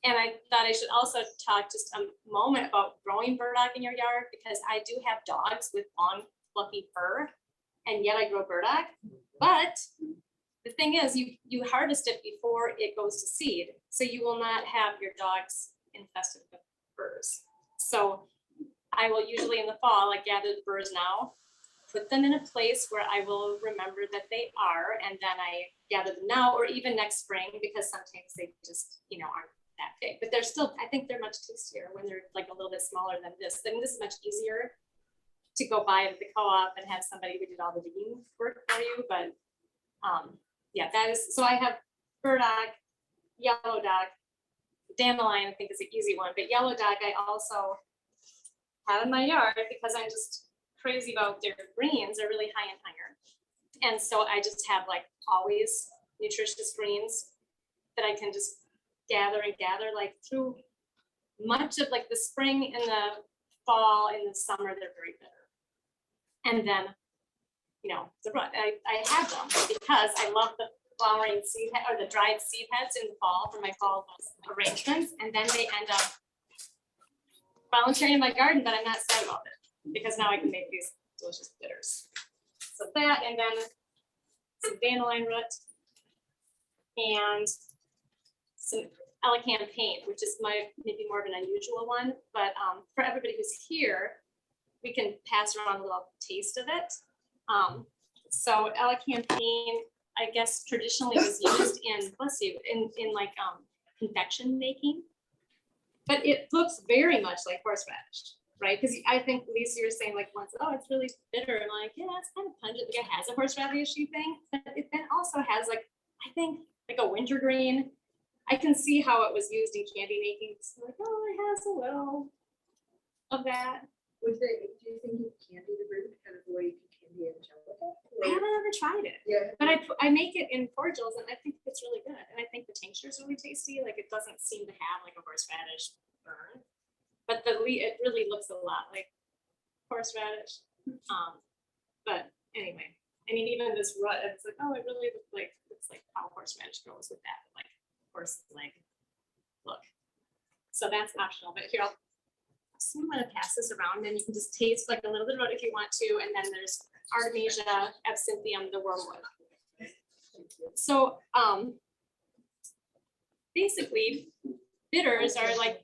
And I thought I should also talk just a moment about growing burdock in your yard, because I do have dogs with long, fluffy fur, and yet I grow burdock. But the thing is, you harvest it before it goes to seed, so you will not have your dogs infested with burrs. So I will usually in the fall, like gather the burrs now, put them in a place where I will remember that they are, and then I gather them now or even next spring, because sometimes they just, aren't that big, but they're still, I think they're much tastier when they're like a little bit smaller than this. Then this is much easier to go buy at the co-op and have somebody who did all the digging work for you. But yeah, that is, so I have burdock, yellow dock, dandelion, I think is an easy one, but yellow dock I also have in my yard because I'm just crazy about their greens. They're really high in iron. And so I just have like always nutritious greens that I can just gather and gather like through much of like the spring and the fall and the summer. They're very bitter. And then, I have them because I love the flowering seed or the dried seed heads in the fall for my fall arrangements. And then they end up volunteering in my garden, but I'm not sad about it because now I can make these delicious bitters. So that, and then some dandelion root and some Campaign, which is maybe more of an unusual one, but for everybody who's here, we can pass around a little taste of it. So Campaign, I guess traditionally was used in like confection making, but it looks very much like horseradish, right? Because I think Lisa, you were saying like once, oh, it's really bitter, and like, yeah, it's kind of pungent. Like it has a horseradishy thing, but it then also has like, I think like a wintergreen. I can see how it was used in candy making. So like, oh, it has a little of that. Do you think you candy the root kind of the way you can candy a gelatin? I haven't ever tried it. Yeah. But I make it in cordials, and I think it's really good. And I think the tincture is really tasty. Like it doesn't seem to have like a horseradish burn, but it really looks a lot like horseradish. But anyway, I mean, even this root, it's like, oh, it really looks like it's like how horseradish goes with that, like horse leg look. So that's optional. But here, I'm going to pass this around, and you can just taste like a little bit of it if you want to. And then there's Artemisia, Absinthium, the wormwood. So basically, bitters are like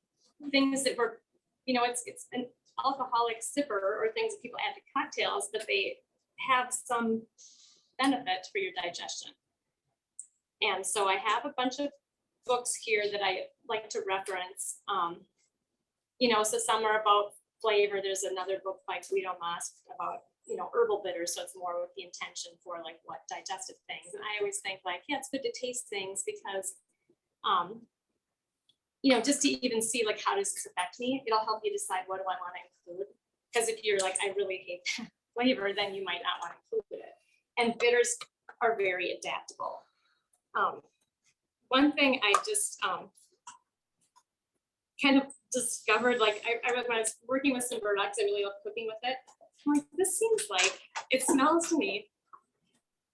things that were, it's an alcoholic sipper or things that people add to cocktails, but they have some benefit for your digestion. And so I have a bunch of books here that I like to reference. So some are about flavor. There's another book by Guido Mas about, herbal bitters. So it's more with the intention for like what digestive things. And I always think like, yeah, it's good to taste things because, just to even see like, how does this affect me? It'll help you decide what do I want to include. Because if you're like, I really hate that flavor, then you might not want to include it. And bitters are very adaptable. One thing I just kind of discovered, like when I was working with some burdocks, I really love cooking with it. I'm like, this seems like, it smells to me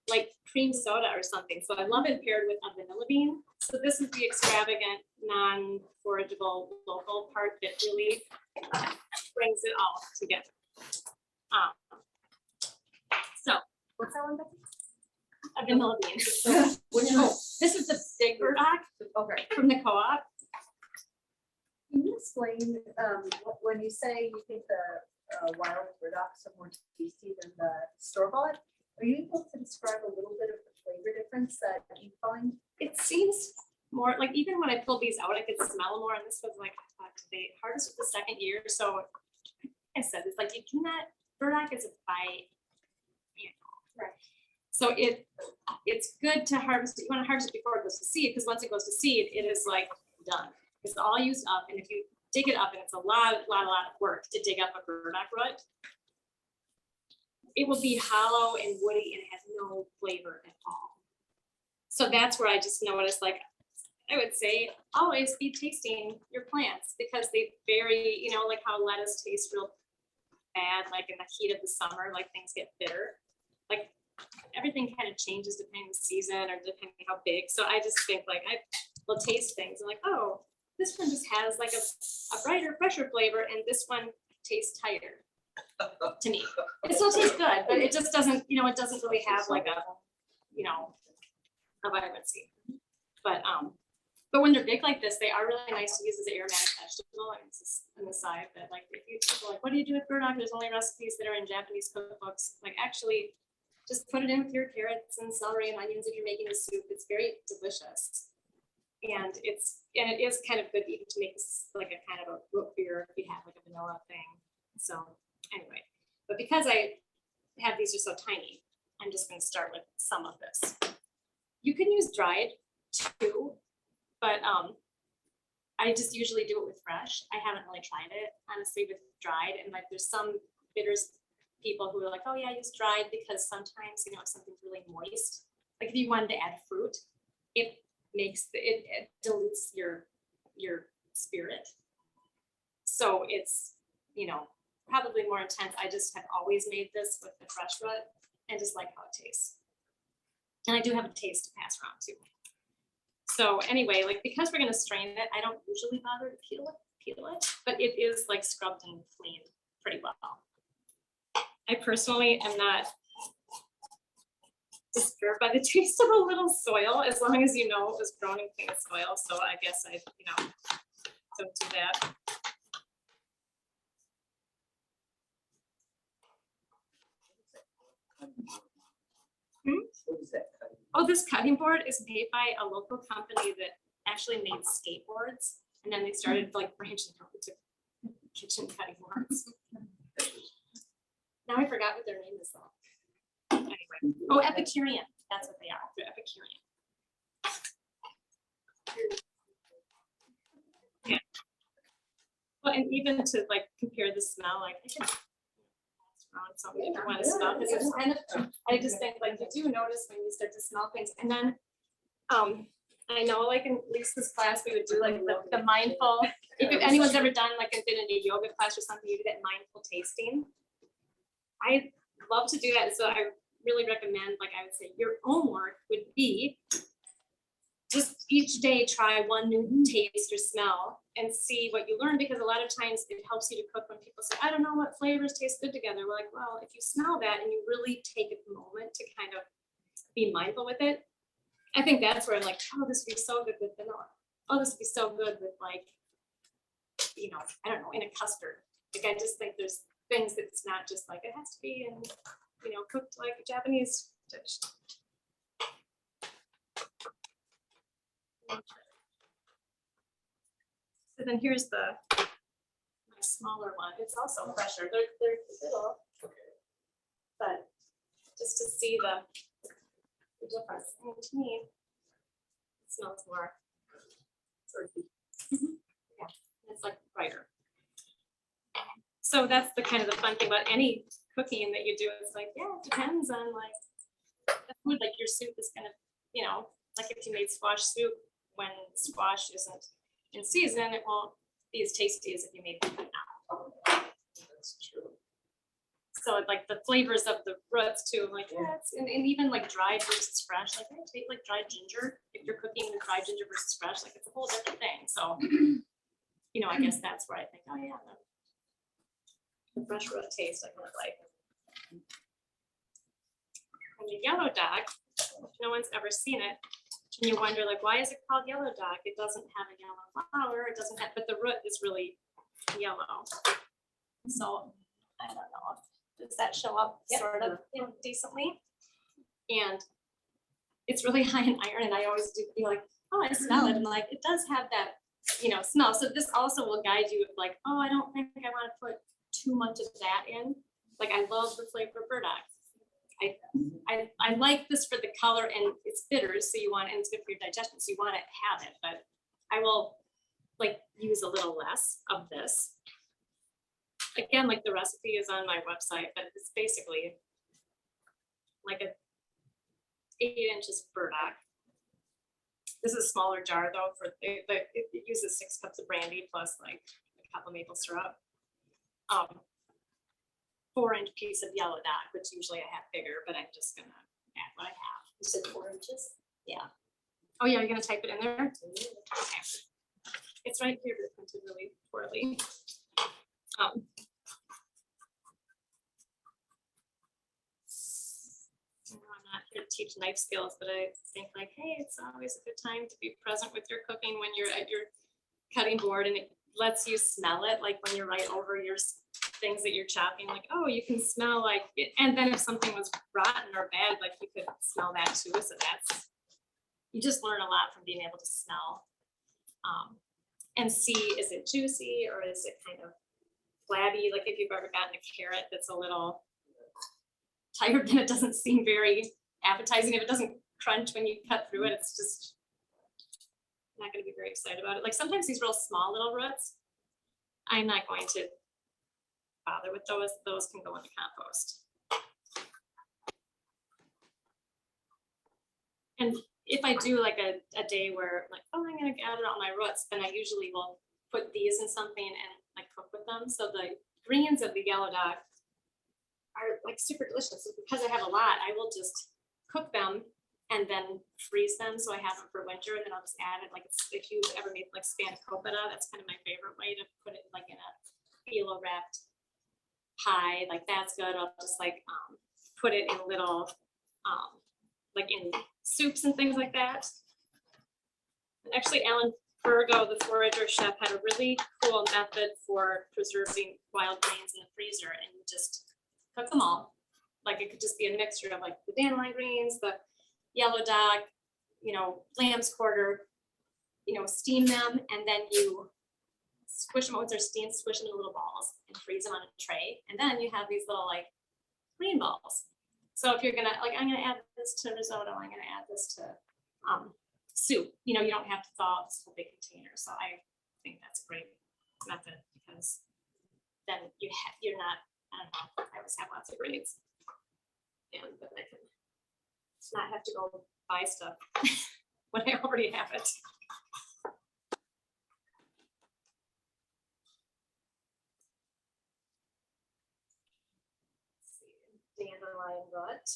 like cream soda or something. So I love it paired with a vanilla bean. So this is the extravagant, non-forageable local part that really brings it all together. So what's that one, Betsy? A vanilla bean. This is the big burdock from the co-op. Can you explain when you say you think the wild burdocks are more tasty than the store-bought? Are you able to describe a little bit of the flavor difference that you find? It seems more like, even when I pulled these out, I could smell more. And this was like, they harvested the second year. So like I said, it's like you cannot, burdock is a bite. Right. So it's good to harvest. You want to harvest it before it goes to seed, because once it goes to seed, it is like done. It's all used up. And if you dig it up, and it's a lot of work to dig up a burdock root, it will be hollow and woody and it has no flavor at all. So that's where I just noticed, like, I would say always be tasting your plants, because they vary, like how lettuce tastes real bad, like in the heat of the summer, like things get bitter. Like everything kind of changes depending on the season or depending how big. So I just think like I will taste things and like, oh, this one just has like a brighter, fresher flavor, and this one tastes tighter to me. It still tastes good, but it just doesn't, it doesn't really have like a vibrancy. But when they're big like this, they are really nice to use as an aromatic vegetable. And it's just on the side, but like if you people are like, what do you do with burdock? There's only recipes that are in Japanese cookbooks. Like actually, just put it in with your carrots and celery and onions if you're making a soup. It's very delicious. And it is kind of good even to make this like a kind of a root beer if you have like a vanilla thing. So anyway, but because I have these are so tiny, I'm just going to start with some of this. You can use dried too, but I just usually do it with fresh. I haven't really tried it honestly with dried, and like there's some bitters people who are like, oh yeah, I use dried because sometimes if something's really moist, like if you wanted to add fruit, it makes it dilutes your spirit. So it's probably more intense. I just have always made this with the fresh root and just like how it tastes. And I do have a taste to pass around too. So anyway, like because we're gonna strain it, I don't usually bother to peel it, but it is like scrubbed and cleaned pretty well. I personally am not disturbed by the taste of a little soil, as long as it was grown in clean soil. So I guess I, don't do that. Oh, this cutting board is made by a local company that actually made skateboards, and then they started like branching out into kitchen cutting boards. Now I forgot what their name is though. Anyway, oh, Epicurean. That's what they are. They're Epicurean. Yeah. Well, and even to like compare the smell, like I can around some if you want to smell, because it's kind of, I just think like you do notice when you start to smell things. And then I know like in Lisa's class we would do like the mindful, if anyone's ever done like been in a yoga class or something, you do that mindful tasting. I love to do that. So I really recommend, like I would say your homework would be just each day try one new taste or smell and see what you learn, because a lot of times it helps you to cook when people say, I don't know what flavors taste good together. We're like, well, if you smell that and you really take a moment to kind of be mindful with it, I think that's where I'm like, oh, this would be so good with vanilla. Oh, this would be so good with like, I don't know, in a custard. Like I just think there's things that's not just like, it has to be in, cooked like a Japanese dish. So then here's my smaller one. It's also fresher. They're little, but just to see the difference. I mean, to me, it smells more earthy. Yeah, it's like brighter. So that's the kind of the fun thing about any cooking that you do. It's like, yeah, it depends on like the food. Like your soup is gonna, like if you made squash soup when squash isn't in season, it won't be as tasty as if you made it now. That's true. So like the flavors of the roots too, like yeah, and even like dried versus fresh. Like I take like dried ginger. If you're cooking with dried ginger versus fresh, like it's a whole different thing. So I guess that's where I think, oh yeah, the fresh root taste I really like. And the yellow dock, if no one's ever seen it, and you wonder like, why is it called yellow dock? It doesn't have a yellow flower. It doesn't have, but the root is really yellow. So I don't know. Does that show up sort of decently? And it's really high in iron, and I always do feel like, oh, I smell it, and like it does have that, smell. So this also will guide you with like, oh, I don't think I want to put too much of that in. Like I love the flavor of burdock. I like this for the color, and it's bitter, so you want, and it's good for your digestion, so you want to have it. But I will like use a little less of this. Again, like the recipe is on my website, but it's basically like a 8 inches burdock. This is a smaller jar though. It uses 6 cups of brandy plus like a cup of maple syrup. 4-inch piece of yellow dock, which usually I have bigger, but I'm just gonna add what I have. You said 4 inches? Yeah. Oh yeah, you're gonna type it in there? Okay. It's right here, but printed really poorly. I'm not here to teach knife skills, but I think like, hey, it's always a good time to be present with your cooking when you're at your cutting board, and it lets you smell it, like when you're right over your things that you're chopping, like, oh, you can smell like it. And then if something was rotten or bad, like you could smell that too. So that's, you just learn a lot from being able to smell and see, is it juicy or is it kind of flabby? Like if you've ever gotten a carrot that's a little tired, then it doesn't seem very appetizing. If it doesn't crunch when you cut through it, it's just not going to be very excited about it. Like sometimes these real small little roots, I'm not going to bother with those. Those can go in the compost. And if I do like a day where like, oh, I'm going to gather all my roots, then I usually will put these in something and like cook with them. So the greens of the yellow dog are like super delicious. Because I have a lot, I will just cook them and then freeze them. So I have them for winter, and then I'll just add it. Like if you've ever made like spanakopita, that's kind of my favorite way to put it, like in a phyllo wrapped pie. Like that's good. I'll just like put it in little like in soups and things like that. And actually, Alan Virgo, the forager chef, had a really cool method for preserving wild greens in the freezer, and you just cook them all. Like it could just be a mixture of like the dandelion greens, the yellow dog, you know, lamb's quarter, you know, steam them, and then you squish them once they're steamed, squish them in little balls and freeze them on a tray. And then you have these little like green balls. So if you're gonna, like, I'm gonna add this to risotto, I'm gonna add this to soup, you know, you don't have to thaw this whole big container. So I think that's a great method, because then you're not, I don't know, I always have lots of greens. And but I can not have to go buy stuff when I already have it. Dandelion root.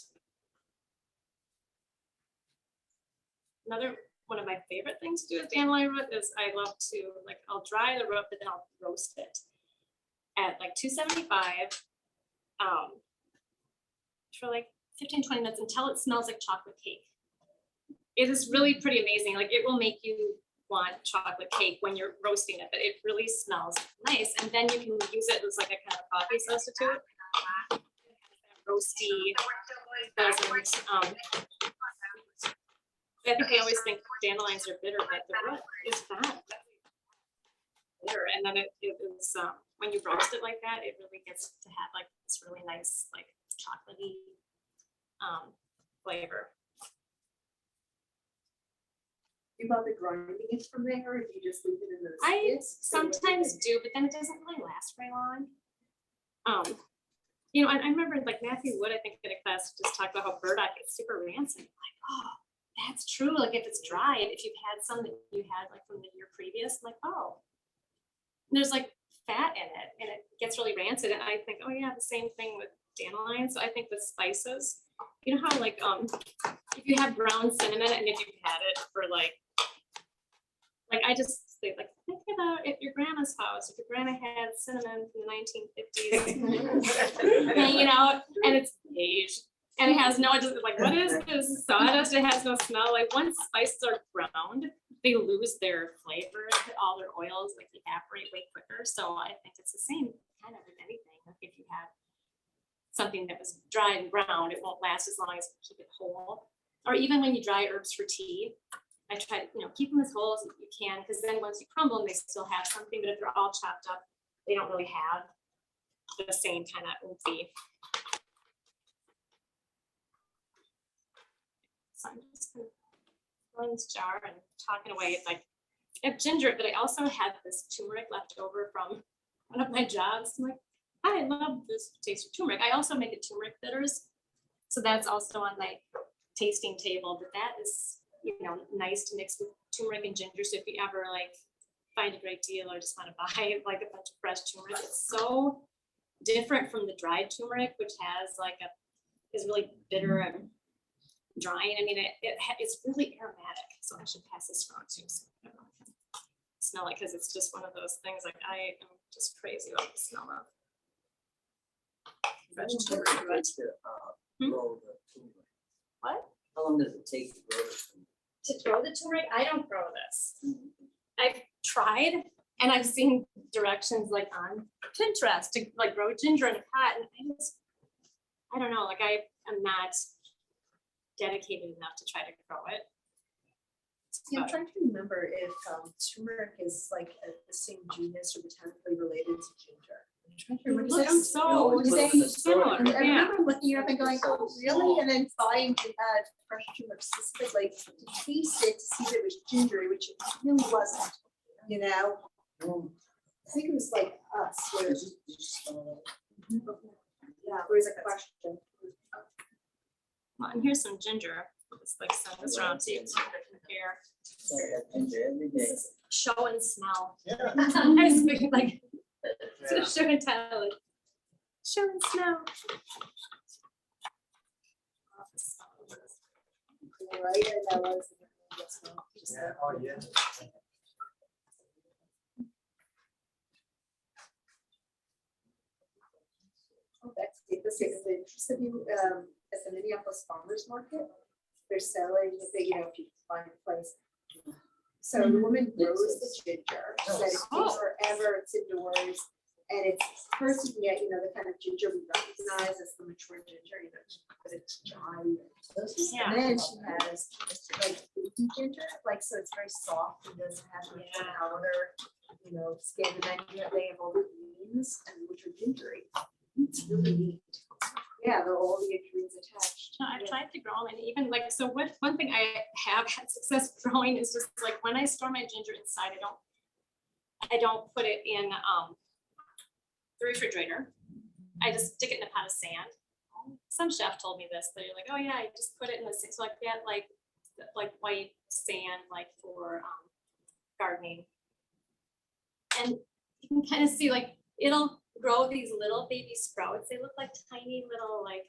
Another one of my favorite things to do with dandelion root is I love to, like, I'll dry the root, but then I'll roast it at like 275 for like 15-20 minutes until it smells like chocolate cake. It is really pretty amazing. Like it will make you want chocolate cake when you're roasting it, but it really smells nice. And then you can use it as like a kind of coffee substitute. Roasty doesn't, I think I always think dandelions are bitter, but the root is not bitter. And then it is, when you roast it like that, it really gets to have like this really nice, like chocolatey flavor. You bother grinding it from there, or do you just leave it in the I skits? sometimes do, but then it doesn't really last very long. You know, I remember like Matthew Wood, I think in a class just talked about how burdock is super rancid. Like, oh, that's true. Like if it's dried, if you've had some that you had like from the year previous, like, oh, there's like fat in it and it gets really rancid. And I think, oh yeah, the same thing with dandelion. So I think with spices, you know how like if you have ground cinnamon and if you've had it for like I just say like, think about at your grandma's house. If your grandma had cinnamon from the 1950s hanging out and it's beige and it has no, it doesn't, like, what is this sawdust? It has no smell. Like once spices are ground, they lose their flavor. All their oils like evaporate way quicker. So I think it's the same kind of with anything. Like if you had something that was dry and ground, it won't last as long as you keep it whole. Or even when you dry herbs for tea, I try to, you know, keep them as whole as you can, because then once you crumble them, they still have something. But if they're all chopped up, they don't really have the same kind of oomphy. So I'm just going to throw in this jar and talking away. It's like I have ginger, but I also have this turmeric left over from one of my jobs. I'm like, I love this taste of turmeric. I also make a turmeric bitters, so that's also on my tasting table. But that is, you know, nice to mix with turmeric and ginger. So if you ever like find a great deal or just want to buy like a bunch of fresh turmeric, it's so different from the dried turmeric, which has like is really bitter and drying. I mean, it's really aromatic. So I should pass this around too. smell it because it's just one of those things like I am just crazy about the smell of fresh turmeric. Grow the turmeric? What? How long does it take to grow the turmeric? To grow the turmeric, I don't grow this. I've tried and I've seen directions like on Pinterest to like grow ginger in a pot, and I don't know, like I am not dedicated enough to try to grow it. Yeah, I'm trying to remember if turmeric is like the same genus or botanically related to ginger. I'm trying to It remember. looks so always put it in the store. similar. And I Yeah. remember looking up and going, oh, really? And then buying fresh turmeric specifically to taste it to see if it was gingery, which it really wasn't, you know? I think it was like us, where, yeah, where's a question? Well, and here's some ginger. It's like send this around to you so you can compare. Every This day. is show and smell. Yeah. I speak like Yeah. show and tell. Like, show and smell. Right, and that was. Yeah, oh, yeah. Oh, that's it. This is interested you, at the Minneapolis Farmers Market. They're selling, you know, if you find a place. So the woman grows the ginger, said it takes forever, it's indoors. And it's first you can get, you know, the kind of ginger we recognize as the mature ginger, you know, but it's dry. Yeah. And then she has like baby ginger, like, so it's very soft and doesn't have any powder, you know, skin. And then they have all the greens and which are gingery. It's really neat. Yeah, they're all the greens attached. No, I've tried to grow them, and even like so. One thing I have had success growing is just like when I store my ginger inside, I don't put it in the refrigerator. I just stick it in a pot of sand. Some chef told me this. They're like, oh yeah, I just put it in the sand. So I get like white sand, like for gardening, and you can kind of see like it'll grow these little baby sprouts. They look like tiny little like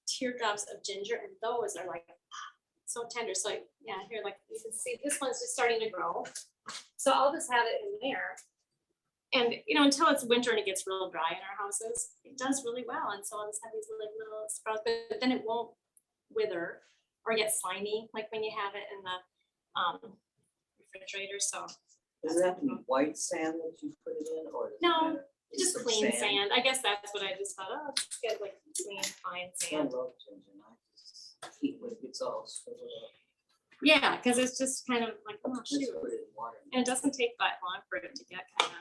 teardrops of ginger, and those are like so tender. So yeah, here, like you can see this one's just starting to grow. So I'll just have it in there. And you know, until it's winter and it gets real dry in our houses, it does really well. And so I'll just have these like little sprouts, but then it won't wither or get slimy like when you have it in the refrigerator. So Does it have to be white sand that you put it in, or? does it No, matter? just Just clean sand. I guess that's what I just thought, oh, just get like clean, fine I sand. love ginger, and I just eat when it gets all sort of. Yeah, because it's just kind of like, oh Just shoot. put it in water. And it doesn't take that long for it to get kind of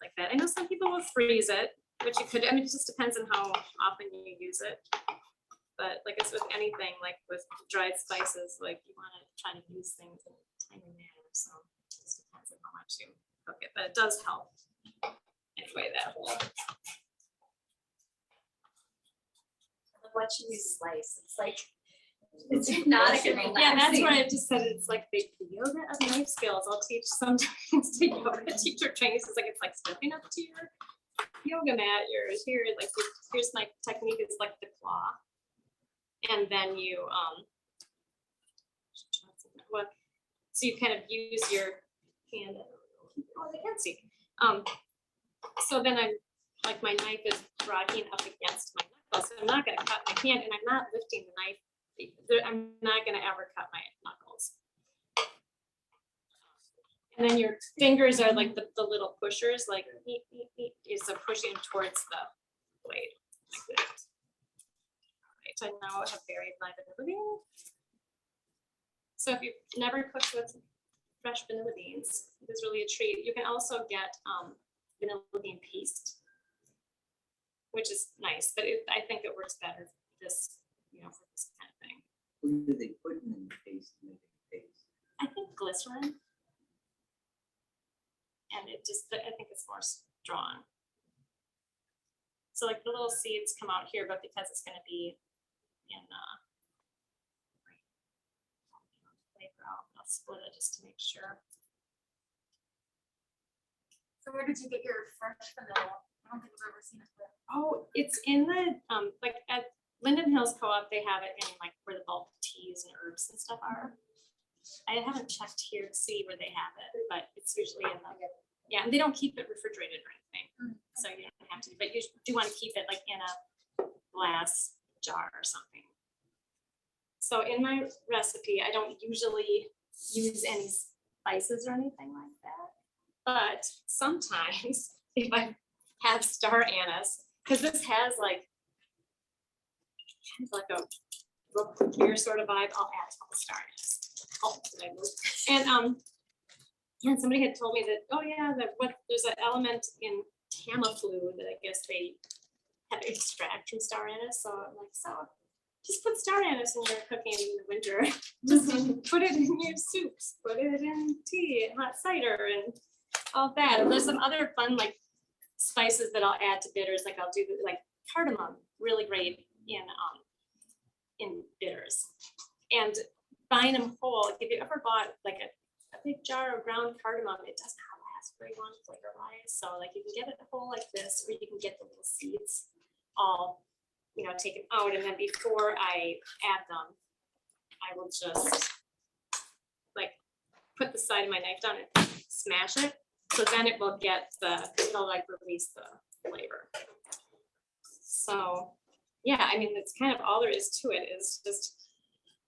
like that. I know some people will freeze it, which you could, I mean, it just depends on how often you use it. But like it's with anything, like with dried spices, like you want to try to use things in a tiny manner. So it just depends on how much you cook it, but it does help. Anyway, that whole. What you slice, it's like. It's hypnotic. Yeah, that's where I just said it's like the yoga of knife skills. I'll teach sometimes to yoga teacher trainings. It's like stepping up to your yoga mat. You're here, like here's my technique is like the claw. And then you so you kind of use your hand. Oh, they can't see. So then I'm like my knife is rocking up against my knuckles. So I'm not gonna cut my hand, and I'm not lifting the knife. I'm not gonna ever cut my knuckles. And then your fingers are like the little pushers, like is a pushing towards the blade. Like that. Right, I now have buried my vanilla bean. So if you've never cooked with fresh vanilla beans, it is really a treat. You can also get vanilla bean paste, which is nice, but I think it works better for this, you know, for this kind of thing. What do they put in the paste to make it paste? I think glycerin. And it just, I think it's more strong. So like the little seeds come out here, but because it's gonna be in flavor, I'll split it just to make sure. So where did you get your fresh vanilla? I don't think I've ever seen it there. Oh, it's in the, like at Linden Hills Co-op, they have it in like where the bulk teas and herbs and stuff are. I haven't checked here to see where they have it, but it's usually in the, yeah, and they don't keep it refrigerated or anything. So you don't have to, but you do want to keep it like in a glass jar or something. So in my recipe, I don't usually use any spices or anything like that. But sometimes if I have star anise, because this has like a real clear sort of vibe, I'll add some star anise. Oh, did I move? And somebody had told me that, oh yeah, there's an element in Tamiflu that I guess they have extract from star anise. So I'm like, so just put star anise in your cooking in the winter. Just put it in your soups, put it in tea and hot cider and all that. And there's some other fun like spices that I'll add to bitters. Like I'll do like cardamom, really great in bitters. And buying them whole, if you ever bought like a big jar of ground cardamom, it does not last very long flavor wise. So like you can get it whole like this, or you can get the little seeds all, taken out. And then before I add them, I will just like put the side of my knife down and smash it. So then it will it'll like release the flavor. So yeah, I mean, it's kind of all there is to it, is just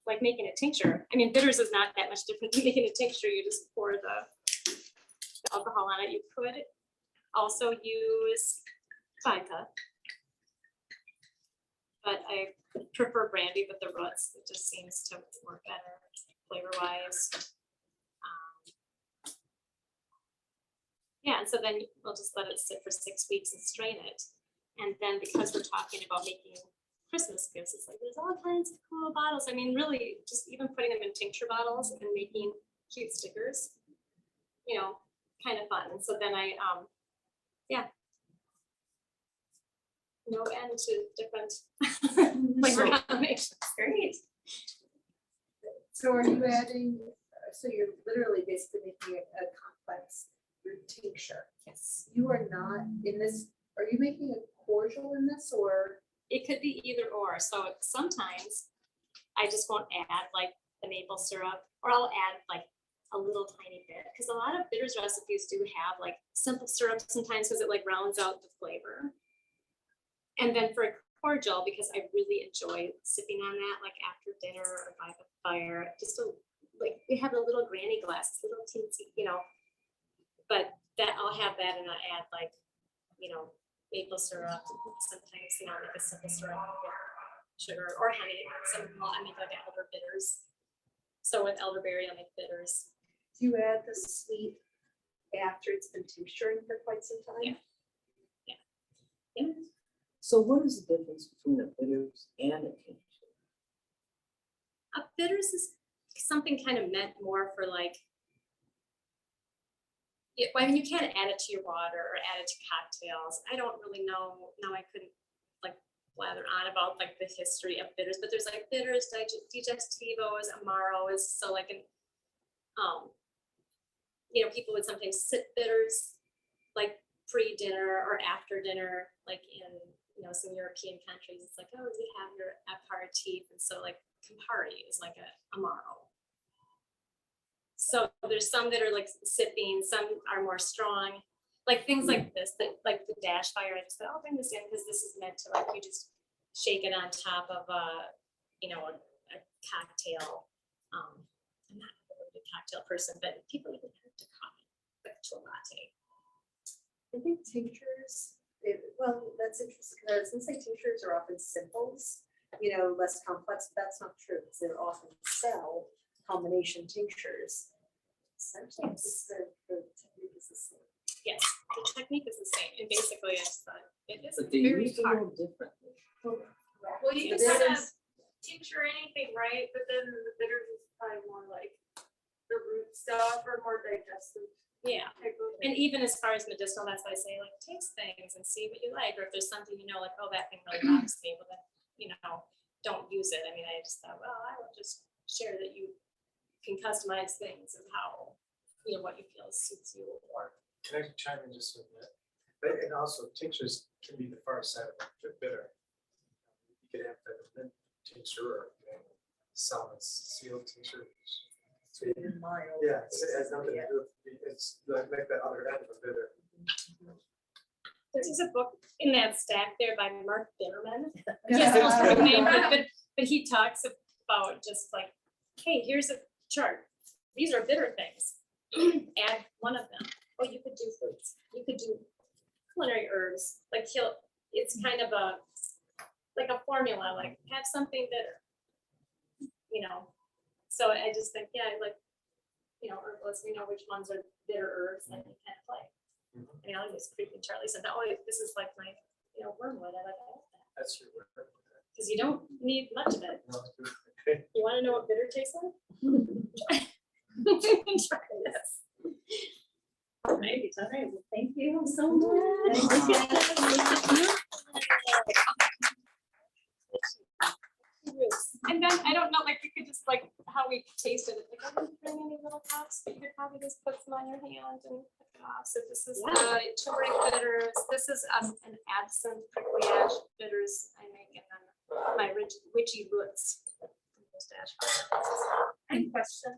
like making a tincture. I mean, bitters is not that much different than making a tincture. You just pour the alcohol on it. You could also use vodka, but I prefer brandy with the roots. It just seems to work better flavor-wise. Yeah, and so then we'll just let it sit for 6 weeks and strain it. And then because we're talking about making Christmas gifts, it's like there's all kinds of cool bottles. I mean, really, just even putting them in tincture bottles and making cute stickers, kind of fun. And so then I, no end to different flavor combinations. Great. So are you adding, so you're literally basically making a complex root tincture. Yes. You are not in this, are you making a cordial in this, or? It could be either or. So sometimes I just won't add like the maple syrup, or I'll add like a little tiny bit, because a lot of bitters recipes do have like simple syrup sometimes, because it like rounds out the flavor. And then for a cordial, because I really enjoy sipping on that like after dinner or by the fire, just like we have the little granny glasses, little teensy, but that I'll have that and I'll add like, maple syrup, sometimes, like a simple syrup with sugar or honey. Some I make like elder bitters. So with elderberry, I make bitters. Do you add the sweet after it's been tincturing for quite some time? Yeah. So what is the difference between a bitters and a tincture? A bitters is something kind of meant more for like, I mean, you can't add it to your water or add it to cocktails. I don't really know. Now I couldn't like blather on about like the history of bitters, but there's like bitters, digestivos, amaros. So like people would sometimes sip bitters like pre-dinner or after dinner, like in some European countries. It's like, oh, you have your aperitif, and so like Campari is like a amaro. So there's some that are like sipping, some are more strong, like things like this, that like the dash fire. I just thought, I'll bring this in because this is meant to like, you just shake it on top of a cocktail. I'm not really a cocktail person, but people even have to coffee, like to a latte. I think tinctures, that's interesting, because I was gonna say tinctures are often simples, less complex, but that's not true, because they're often sell combination tinctures. Sometimes the technique is the same. Yes, the technique is the same, and basically it's it is But they very use it a hard. little differently. Well, you can Yes. kind of tincture anything, right? But then the bitters is probably more like the root stuff or more digestive Yeah. type of And even as far as medicinal, that's why I say like taste things and see what you like, or if there's something like, oh, that thing really bothers me, well then don't use it. I mean, I just thought, well, I will just share that you can customize things and how what you feel suits you. Or Can I chime in just a bit? But, and also tinctures can be the far side of bitter. You could have like a mint tincture or solid sealed tincture. Sweet and mild. Yeah, it has nothing to do with, it's like that other end of a bitter. There's a book in that stack there by Mark Bitterman. Yeah. He has the most perfect name, but he talks about just like, hey, here's a chart. These are bitter things. Add one of them. Oh, you could do fruits. You could do culinary herbs. Like it's kind of like a formula, like have something bitter. So I just think, yeah, like, herbalists, we know which ones are bitter herbs and you can't play. I mean, I'll use creeping Charlie said, oh, this is like my, wormwood. I like that. That's your word. Because you don't need much of it. No, You want to know what bitter tastes like? Try this. Maybe it's all right. Well, thank you so much. And then I don't know, like you could just like how we tasted it. Like I didn't bring any little cups, but you could probably just put some on your hand and pick it off. So this is the turmeric bitters. This is an absinthe prickly ash bitters I make, and then my witchy roots. Any question?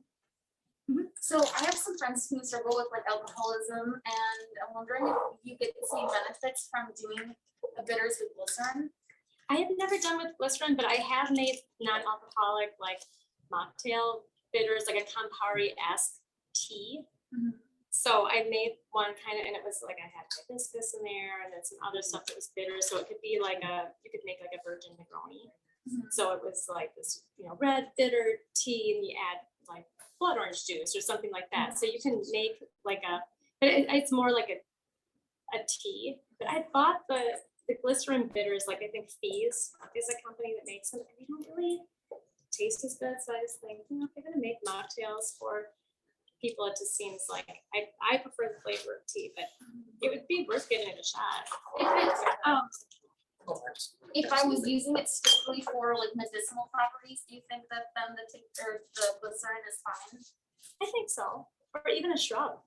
So I have some friends who struggle with like alcoholism, and I'm wondering if you get the same benefits from doing the bitters with glycerin. I have never done with glycerin, but I have made non-alcoholic like mocktail bitters, like a Campari-esque tea. So I made one kind of, and it was like I had hibiscus in there and then some other stuff that was bitter. So it could be like you could make like a virgin Negroni. So it was like this, red bitter tea, and you add like blood orange juice or something like that. So you can make like but it's more like a tea. But I bought the glycerin bitters, like I think Fees is a company that makes them, and they don't really taste as good. So I just think, if they're gonna make mocktails for people, it just seems like I prefer the flavor of tea, but it would be worth giving it a shot. If I was using it strictly for like medicinal properties, do you think that then the glycerin is fine? I think so, or even a shrub.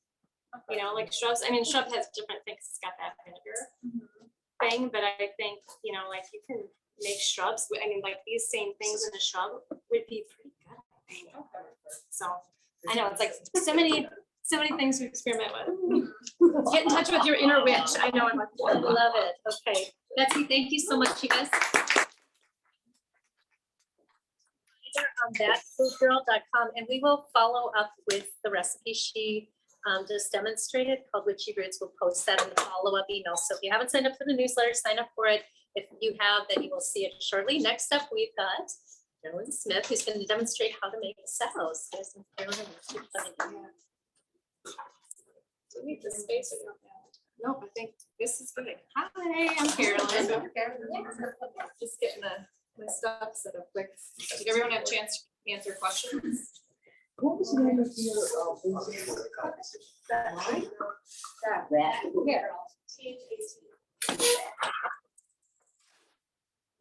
Like shrubs. I mean, shrub has different things. It's got that vinegar thing, but I think like you can make shrubs. I mean, like these same things in a shrub would be pretty good. I think. So I know it's like so many things to experiment with. Get in touch with your inner witch. I know I'm like, I love it. Okay, Betsy, thank you so much, you guys. On thatfoodgirl.com, and we will follow up with the recipe she just demonstrated called Witchy Roots. We'll post that in the follow-up email. So if you haven't signed up for the newsletter, sign up for it. If you have, then you will see it shortly. Next up, we've got Carolyn Smith, who's going to demonstrate how to make salves. There's some Carolyn. Do we need the space or not? Nope, I think this is good. Hi, I'm Carolyn. Just getting my stuff set up quick. Did everyone have a chance to answer questions? What was the name of your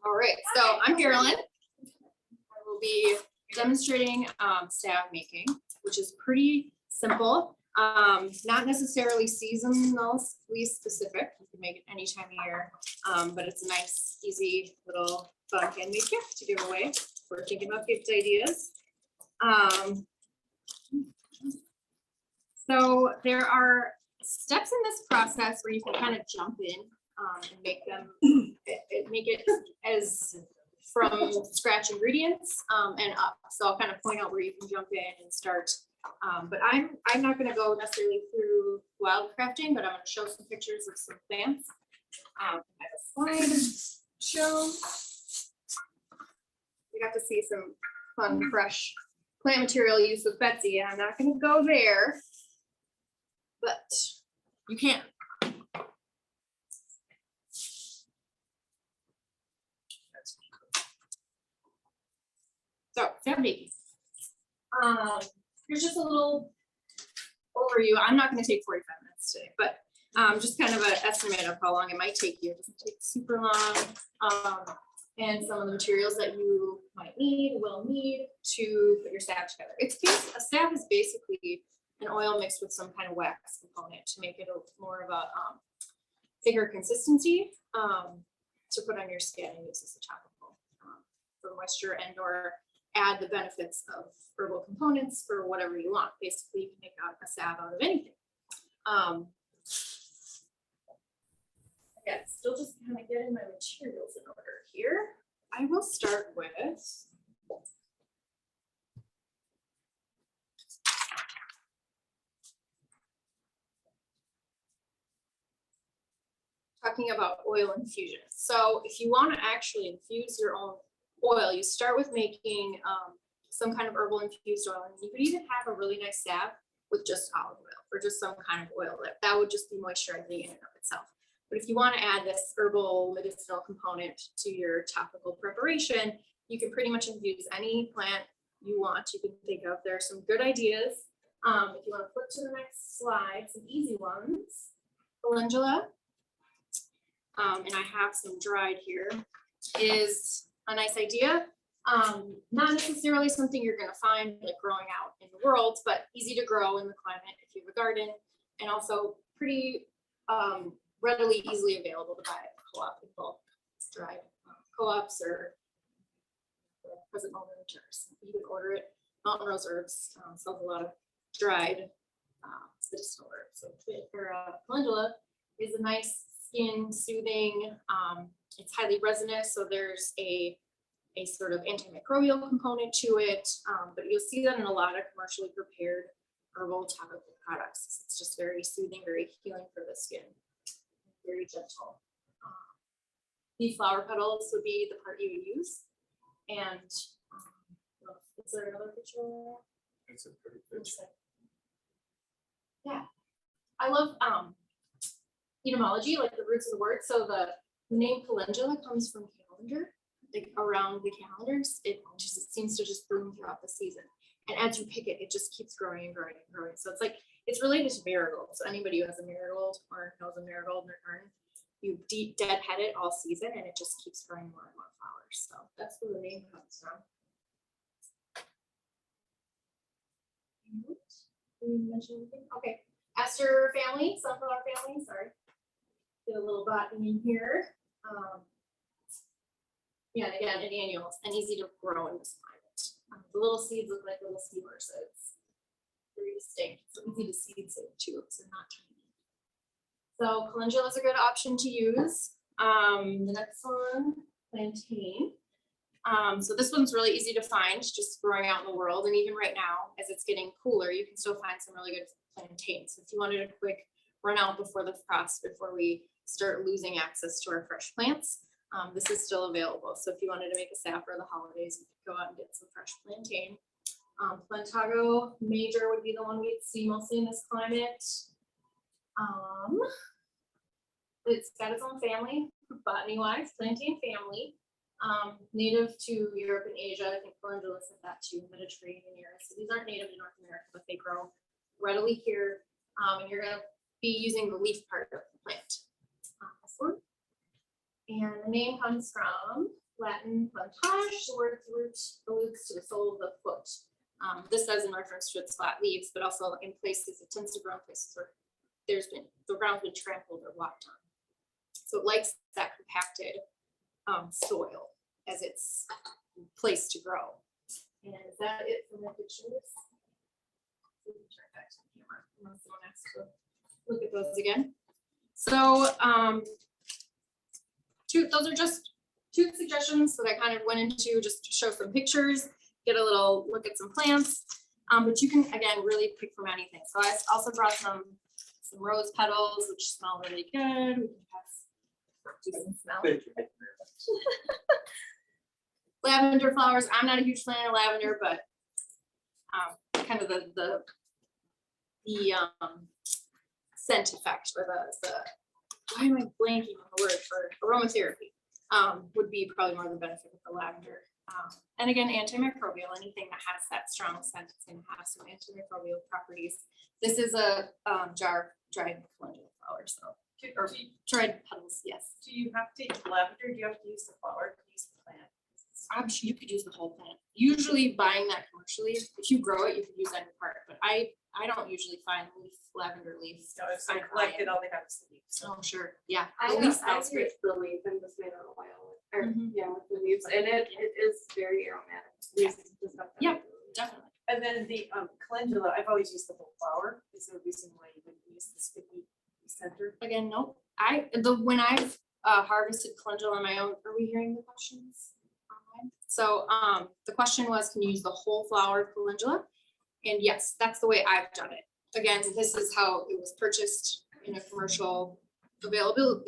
All right, so I'm Carolyn. I will be demonstrating salve making, which is pretty simple. Not necessarily seasonally specific. You can make it any time of year, but it's a nice, easy little fun handmade gift to give away. We're thinking about gift ideas. So there are steps in this process where you can kind of jump in and make it as from scratch ingredients and up. So I'll kind of point out where you can jump in and start. But I'm not going to go necessarily through wild crafting, but I'm going to show some pictures of some plants. I have a slide show. You got to see some fun, fresh plant material used with Betsy, and I'm not going to go there, but you can. So, Sandy, here's just a little overview. I'm not going to take 45 minutes today, but just kind of an estimate of how long it might take you. It doesn't take super long. And some of the materials that you might will need to put your salve together. A salve is basically an oil mixed with some kind of wax component to make it more of a thicker consistency to put on your skin and use as a topical for moisture and or add the benefits of herbal components for whatever you want. Basically, you can make out a salve out of anything. Again, still just kind of getting my materials in order here. I will start with talking about oil infusion. So if you want to actually infuse your own oil, you start with making some kind of herbal infused oil. And you could even have a really nice salve with just olive oil or just some kind of oil. That would just be moisturizing in and of itself. But if you want to add this herbal medicinal component to your topical preparation, you can pretty much infuse any plant you want. You can think of. There are some good ideas. If you want to flip to the next slide, some easy ones. Calendula. And I have some dried here, is a nice idea. Not necessarily something you're going to find like growing out in the world, but easy to grow in the climate if you have a garden, and also pretty readily, easily available to buy at co-op in bulk. It's dried co-ops or present moment returns. You can order it. Mountain Rose Herbs sells a lot of dried medicinal herbs. So for calendula is a nice skin soothing. It's highly resinous, so there's a sort of antimicrobial component to it, but you'll see that in a lot of commercially prepared herbal topical products. It's just very soothing, very healing for the skin, very gentle. The flower petals would be the part you would use, and is there another picture? It's a pretty picture. Yeah, I love etymology, like the roots of the word. So the name calendula comes from calendar, like around the calendars. It seems to just bloom throughout the season, and as you pick it, it just keeps growing and growing and growing. So it's related to marigold. So anybody who has a marigold or knows a marigold in their garden, you deadhead it all season, and it just keeps growing more and more flowers. So that's where the name comes from. Did we mention anything? Okay, aster family, sunflower family. Sorry. Get a little botany in here. Yeah, and again, and annuals, and easy to grow in this climate. The little seeds look like little sea horses. Very distinct, so easy to seed save too, so not tiny. So calendula is a good option to use. The next one, plantain. So this one's really easy to find, just growing out in the world, and even right now, as it's getting cooler, you can still find some really good plantains. So if you wanted a quick run out before the frost, before we start losing access to our fresh plants, this is still available. So if you wanted to make a salve for the holidays, you could go out and get some fresh plantain. Plantago major would be the one we'd see mostly in this climate. It's got its own family, botany-wise, plantain family. Native to Europe and Asia. I think calendula said that too, Mediterranean area. So these aren't native to North America, but they grow readily here. And you're going to be using the leaf part of the plant. This one. And the name comes from Latin plantage, the word root alludes to the sole of the foot. This does in reference to its flat leaves, but also in places, it tends to grow in places where the ground's been trampled or walked on. So it likes that compacted soil as its place to grow. And is that it for the pictures? Turn back to the camera unless someone has to look at those again. So those are just two suggestions that I kind of went into just to show some pictures, get a little look at some plants. But you can, again, really pick from anything. So I also brought some rose petals, which smell really good. We can do some smell. Thank you. Thank you very much. Lavender flowers. I'm not a huge fan of lavender, but kind of the scent effect, or the why am I blanking on the word for aromatherapy, would be probably more the benefit of the lavender. And again, antimicrobial, anything that has that strong scent, it's going to have some antimicrobial properties. This is a jar of dried calendula flowers, so or dried petals, yes. Do you have to use lavender? Do you have to use the flower? Do you use the plant? I'm sure you could use the whole plant. Usually buying that commercially, if you grow it, you could use any part, but I I don't usually find lavender leaf. So if I I buy collected, it. all they have is the leaves. Oh, sure, yeah. I The know, leaf I smells great. use the leaf and just made an oil, or, Mhm. yeah, with the leaves, and it is very aromatic. Yeah. The stuff that I Yep. do. Definitely. And then the calendula, I've always used the whole flower. Is there a reason why you wouldn't use the sticky center? Again, nope. When I've harvested calendula on my own, are we hearing the questions? online? So the question was, can you use the whole flower of calendula? And yes, that's the way I've done it. Again, this is how it was purchased in a commercial availability.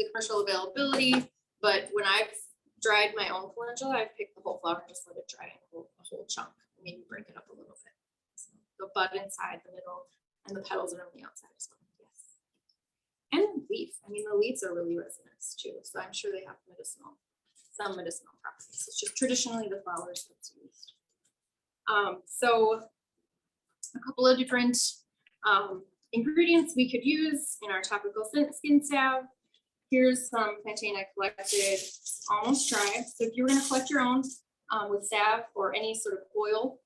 But when I've dried my own calendula, I've picked the whole flower and just let it dry in a whole chunk, maybe break it up a little bit. So the bud inside, the middle, and the petals are on the outside as well. Yes. And leaf. I mean, the leaves are really resinous too, so I'm sure they have some medicinal properties. It's just traditionally the flowers that's used. So a couple of different ingredients we could use in our topical skin salve. Here's some plantain I collected. It's almost dry. So if you were going to collect your own with salve or any sort of oil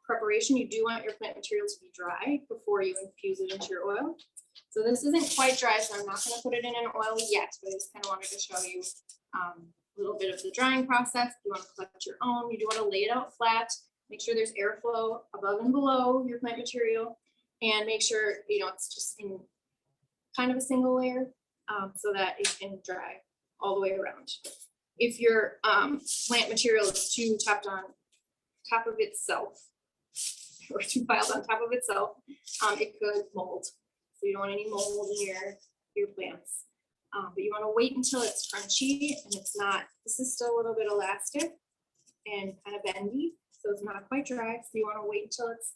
preparation, you do want your plant material to be dry before you infuse it into your oil. So this isn't quite dry, so I'm not going to put it in an oil yet, but I just kind of wanted to show you a little bit of the drying process. If you want to collect your own, you do want to lay it out flat. Make sure there's airflow above and below your plant material, and make sure it's just in kind of a single layer so that it can dry all the way around. If your plant material is too tapped on top of itself or too piled on top of itself, it could mold. So you don't want any mold in your plants. But you want to wait until it's crunchy and it's not. This is still a little bit elastic and kind of bendy, so it's not quite dry. So you want to wait until it's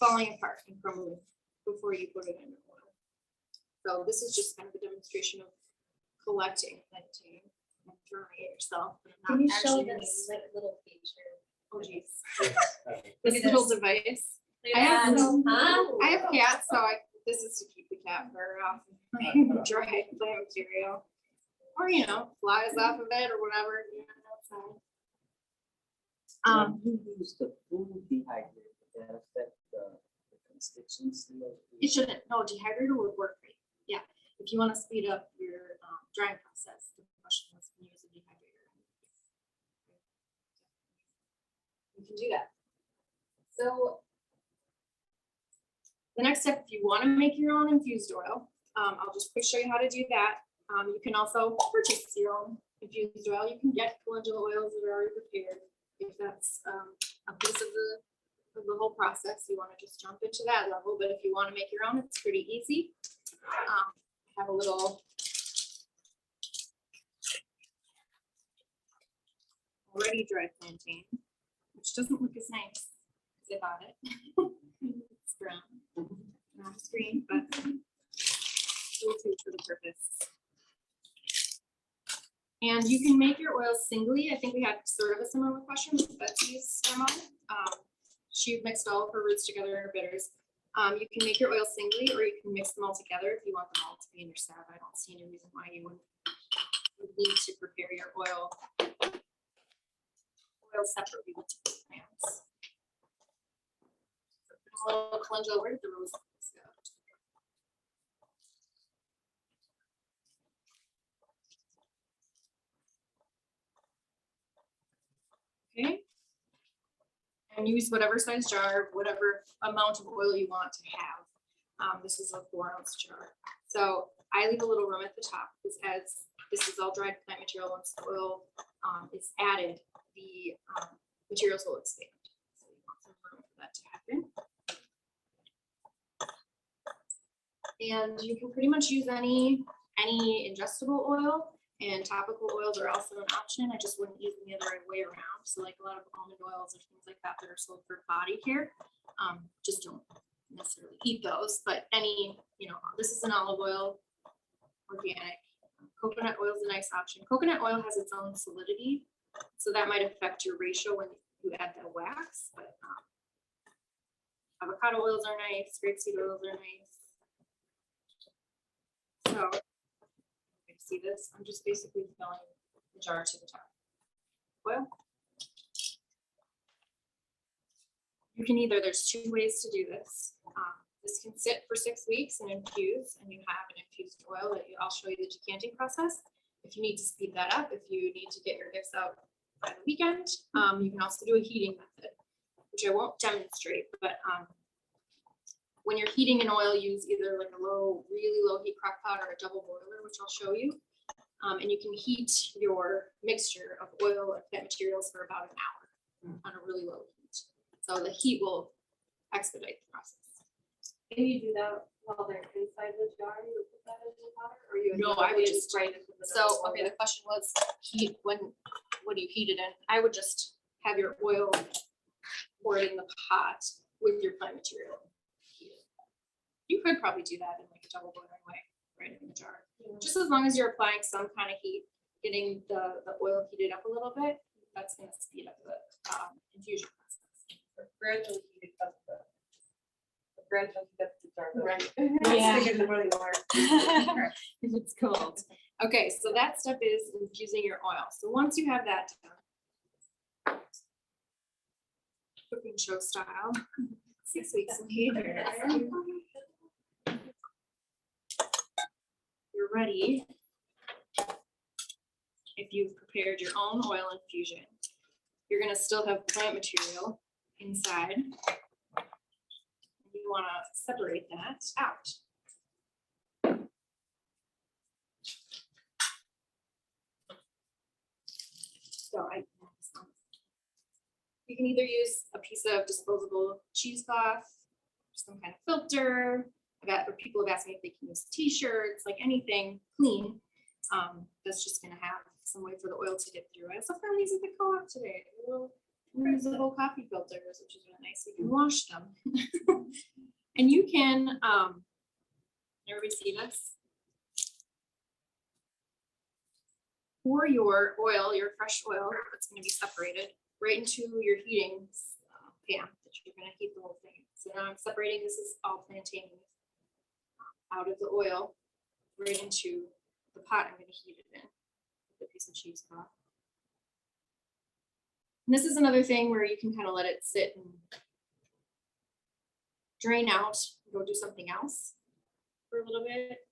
falling apart and crumbling before you put it in the oil. So this is just kind of a demonstration of collecting plantain and drying it yourself. But not Can you show actually this doing it. little feature? Oh geez, Look this at little this. device. Look I at have that. I have cats, so this is to keep the cat fur off dry plant material, or flies off of it or whatever. You use the food dehydrator, would that affect the constituency of? It shouldn't. No, dehydrator would work great. Yeah, if you want to speed up your drying process, the question was, can you use a dehydrator? You can do that. So the next step, if you want to make your own infused oil, I'll just quick show you how to do that. You can also purchase your own infused oil. You can get calendula oils that are already prepared. If that's a piece of the whole process, you want to just jump into that level. But if you want to make your own, it's pretty easy. I have a little already dried plantain, which doesn't look as nice as I bought it. It's brown, not green, but it'll do for the purpose. And you can make your oils singly. I think we had sort of a similar question with Betsy's demo. She mixed all of her roots together in her bitters. You can make your oil singly, or you can mix them all together if you want them all to be in your salve. I don't see any reason why you would need to prepare your oil separately with the plants. A little calendula. Where did the rose go? Okay. And use whatever size jar, whatever amount of oil you want to have. This is a 4-ounce jar. So I leave a little room at the top because as this is all dried plant material, once the oil is added, the materials will expand. So you want some room for that to happen. And you can pretty much use any ingestible oil, and topical oils are also an option. I just wouldn't use them the other way around. So like a lot of almond oils or things like that that are sold for body care, just don't necessarily eat those. But any, this is an olive oil, organic. Coconut oil is a nice option. Coconut oil has its own solidity, so that might affect your ratio when you add the wax. But avocado oils are nice. Grapeseed oils are nice. So, you see this? I'm just basically filling the jar to the top. Oil. You can there's 2 ways to do this. This can sit for 6 weeks and infuse, and you have an infused oil that I'll show you the decanting process. If you need to speed that up, if you need to get your gifts out by the weekend, you can also do a heating method, which I won't demonstrate, but when you're heating an oil, use either like a really low heat crock pot or a double boiler, which I'll show you. And you can heat your mixture of oil and plant materials for about an hour on a really low heat. So the heat will expedite the process. Can you do that while they're inside the jar? You would put that in the water, or you? No, I would just spray it with the So, oil? okay, the question was heat, what do you heat it in? I would just have your oil poured in the pot with your plant material. heated. You could probably do that in like a double boiling way, right in the jar. Just as long as you're applying some kind of heat, getting the oil heated up a little bit, that's gonna speed up the infusion process. Gradually heated up the. Gradually heat up the jar. Right. Yeah. Stick it in the boiling water. If it's cold. Okay, so that step is infusing your oil. So once you have that done, cooking show style, 6 weeks later, you're ready. If you've prepared your own oil infusion, you're gonna still have plant material inside. You wanna separate that out. So you can either use a piece of disposable cheesecloth, some kind of filter. People have asked me if they can use t-shirts, like anything clean. That's just gonna have some way for the oil to get through. I also found these at the co-op today, little reusable coffee filters, which is really nice. You can wash them. And you can, everybody see this? Pour your oil, your fresh oil that's going to be separated right into your heating pan that you're going to heat the whole thing. So now I'm separating, this is all plantain out of the oil right into the pot I'm going to heat it in with a piece of cheesecloth. And this is another thing where you can kind of let it sit and drain out, go do something else for a little bit.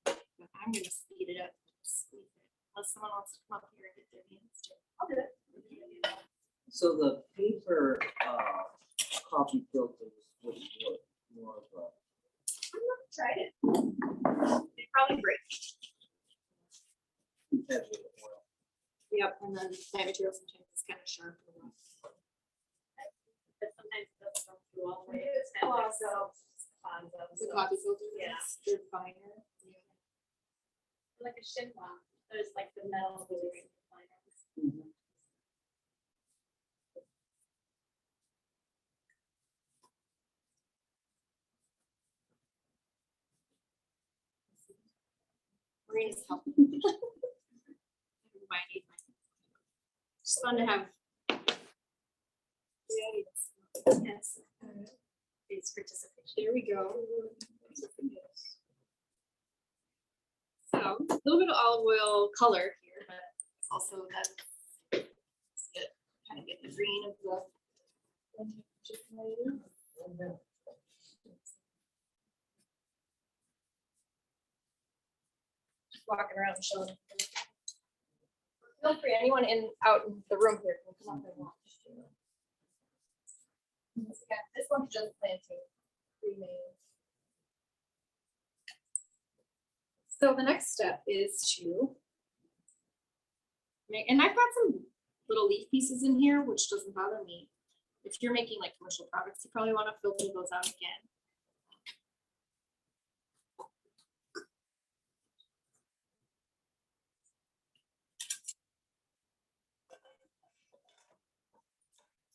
But I'm going to speed it up. Unless someone wants to come up here and get their hands dirty. I'll do it. So the paper coffee filters would work more of a. I've never tried it. They probably break. Heavy oil. Yep, and then plant material sometimes is kind of sharp. But sometimes it doesn't come through all the way. The coffee filter, Yeah. they're finer. Like a shinwa, there's like the metal. Mhm. Marina's helping. It's fun to have. Yes. It's participation. There we go. So a little bit of olive oil color here, but also that kind of get the green of the. Just walking around showing. Feel free, anyone out in the room here can come up and watch. This one's just planting pre-made. So the next step is to make, and I've got some little leaf pieces in here, which doesn't bother me. If you're making like commercial products, you probably want to filter those out again.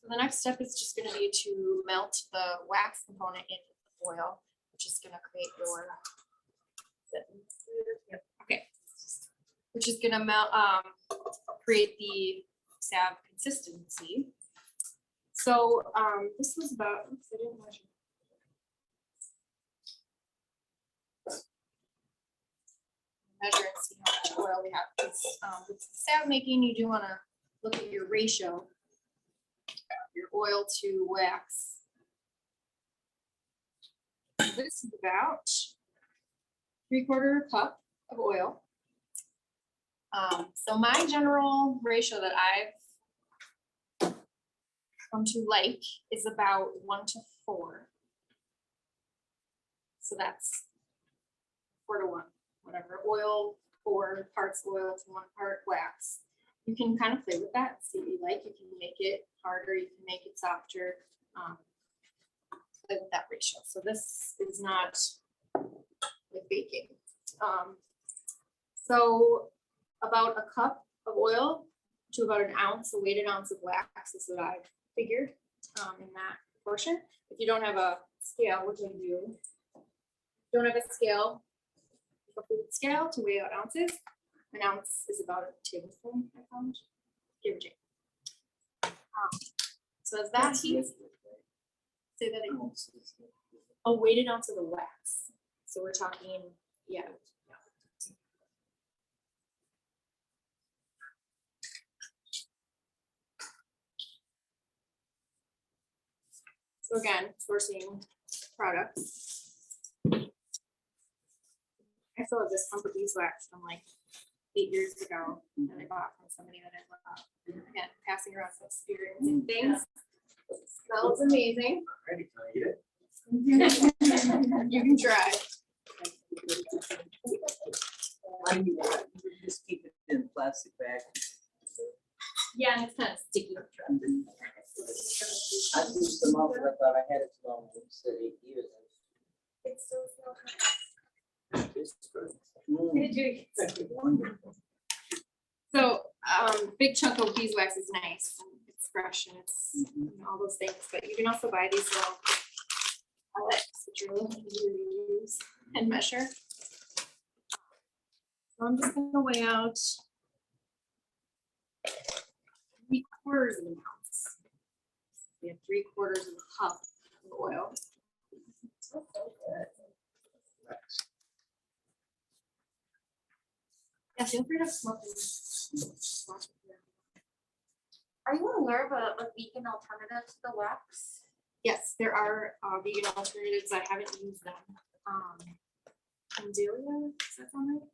So the next step is just going to be to melt the wax component into the oil, which is going to create your. Okay, which is gonna melt, create the salve consistency. So this was about, oops, I didn't measure. Measure and see how much oil we have. Because with salve making, you do want to look at your ratio, your oil to wax. This is about 3/4 cup of oil. So my general ratio that I've come to like is about 1 to 4. So that's 4 to 1, whatever. Oil, 4 parts oil to 1 part wax. You can kind of play with that, see what you like. You can make it harder, you can make it softer. Play with that ratio. So this is not like baking. So about a cup of oil to about an ounce, a weighted ounce of wax is what I've figured in that portion. If you don't have a scale, which I do, don't have a scale, a food scale to weigh out ounces. An ounce is about a tablespoon, I found, give or take. So as that heats, say that again. A weighted ounce of the wax. So we're talking, yeah. So again, sourcing products. I still have this pump of beeswax from like 8 years ago that I bought from somebody that I love. Again, passing around some experience and things. Smells amazing. Ready, can I eat it? You can try. Why do you want, you just keep it in plastic bag? Yeah, and it's kind of sticky. I used them up, but I thought I had it long, instead of 8 years. It still smells nice. It's good. Did you? Wonderful. So big chunk of beeswax is nice. And it's fresh and it's you know, all those things. But you can also buy these little pellets that you're looking to use and measure. So I'm just gonna weigh out 3/4 of an ounce. We have 3/4 of a cup of oil. Yeah, feel free to smoke and Are you aware of a vegan alternative to the wax? yes, there are vegan alternatives. I haven't used them. Calendula, is that sound right?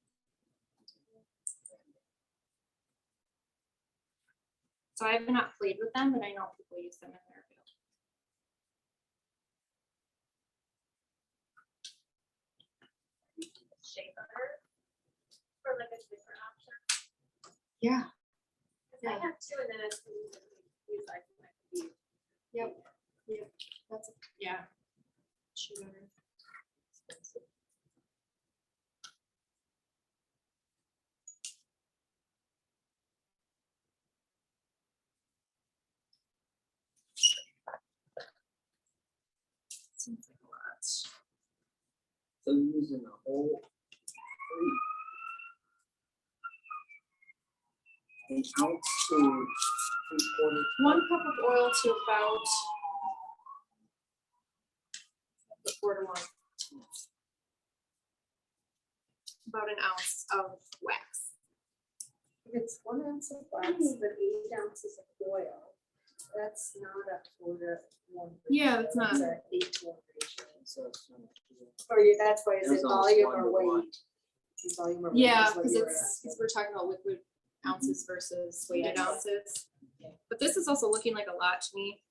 So I have not played with them, but I know people use them in their field. Shea butter for like a different option. Yeah. 'Cause I have 2 and then it's use like my view. Yep. Yep. That's yeah. Shea butter. Seems like a lot. So you're using a whole an ounce to 3/4. 1 cup of oil to about 4 to 1. About an ounce of wax. If it's 1 ounce of wax, but 8 ounces of oil, that's not a 4 to 1. Yeah, it's not. That's a 8 to 1 ratio. So it's not- Or that's why is It was it almost volume 1 or to 1. weight? Is volume or weight Yeah, is what because you were it's asking. we're talking about liquid ounces versus weighted ounces. But this is also looking like a lot to me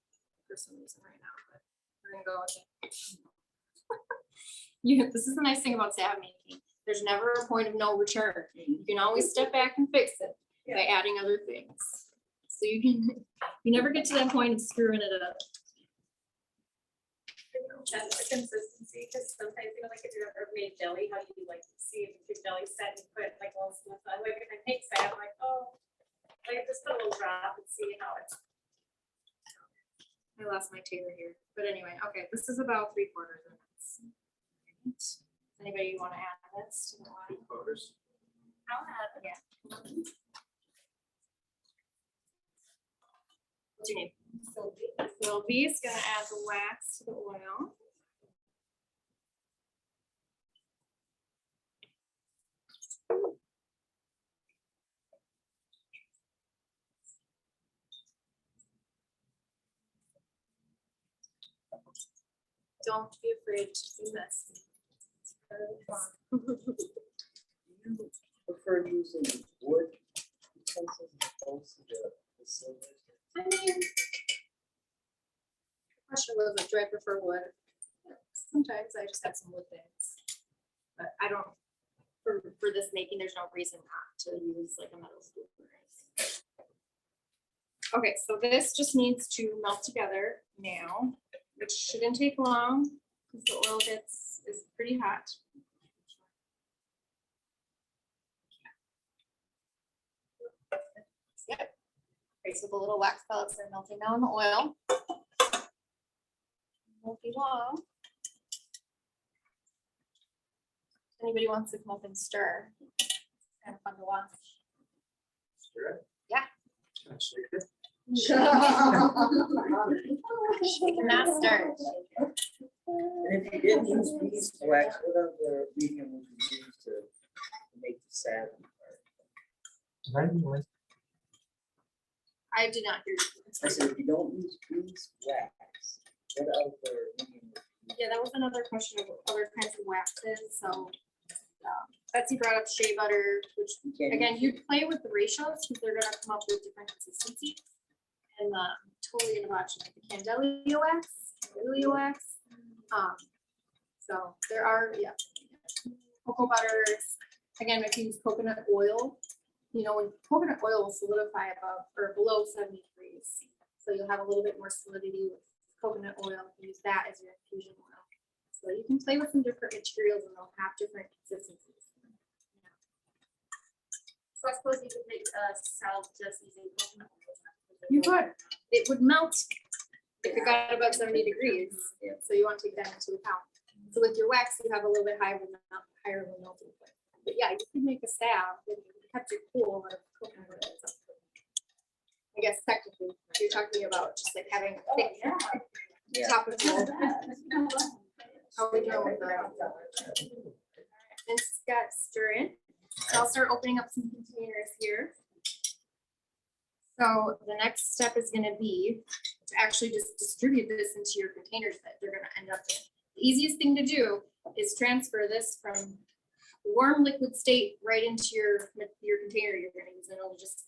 for some reason right now, but we're gonna go with it. Yeah, this is the nice thing about salve making. There's never a point of no return. You can always step back and fix it by adding other things. So you never get to that point of screwing it up. Check the consistency, because sometimes, you know, like if you've ever made jelly, how you like see if your jelly's set and put like a little smooth on, like if I make that, I'm like, oh, like just put a little drop and see how it's. I lost my tailor here, but anyway, okay, this is about 3/4 of an ounce. Does anybody want to add this to the line? 3/4. I'll add it. Yeah. What's your name? Sylvie. Sylvie's gonna add the wax to the oil. Don't be afraid to do this. It's very fun. You prefer using wood utensils as opposed to the silver? I mean, question was, do I prefer wood? Sometimes I just have some wood things, but I don't, for this making, there's no reason not to use like a metal spoon. Okay, so this just needs to melt together now, which shouldn't take long because the oil is pretty hot. Yep. Okay, so the little wax pellets are melting down in the oil. Won't be long. If anybody wants to come up and stir, it's kind of fun to watch. Sure. Yeah. Can I shake it? They cannot stir. And if you didn't use beeswax, what other medium would you use to make the salve? I did not hear you. I said, if you don't use beeswax, what other medium would you use? Yeah, that was another question of other kinds of waxes. So Betsy brought up shea butter, which You can't again, use- you'd play with the ratios because they're gonna come up with different consistencies. And totally gonna watch like the Candelia wax. So there are, yeah, cocoa butters. Again, if you use coconut oil, you know, when coconut oil will solidify above or below 70 degrees. So you'll have a little bit more solidity with coconut oil. Use that as your infusion oil. So you can play with some different materials and they'll have different consistencies. So I suppose you could make a salve just using coconut oil. You could. It would melt if it got above 70 degrees. So you want to take that into account. So with your wax, you have a little bit higher of a melting point. But yeah, you could make a salve that kept it cool out of coconut oil. I guess technically, you're talking about just like having a thick Yeah. top of it. How we doing with that? And got stir in. So I'll start opening up some containers here. So the next step is gonna be to actually just distribute this into your containers that they're gonna end up in. The easiest thing to do is transfer this from warm liquid state right into your container you're gonna use, and it'll just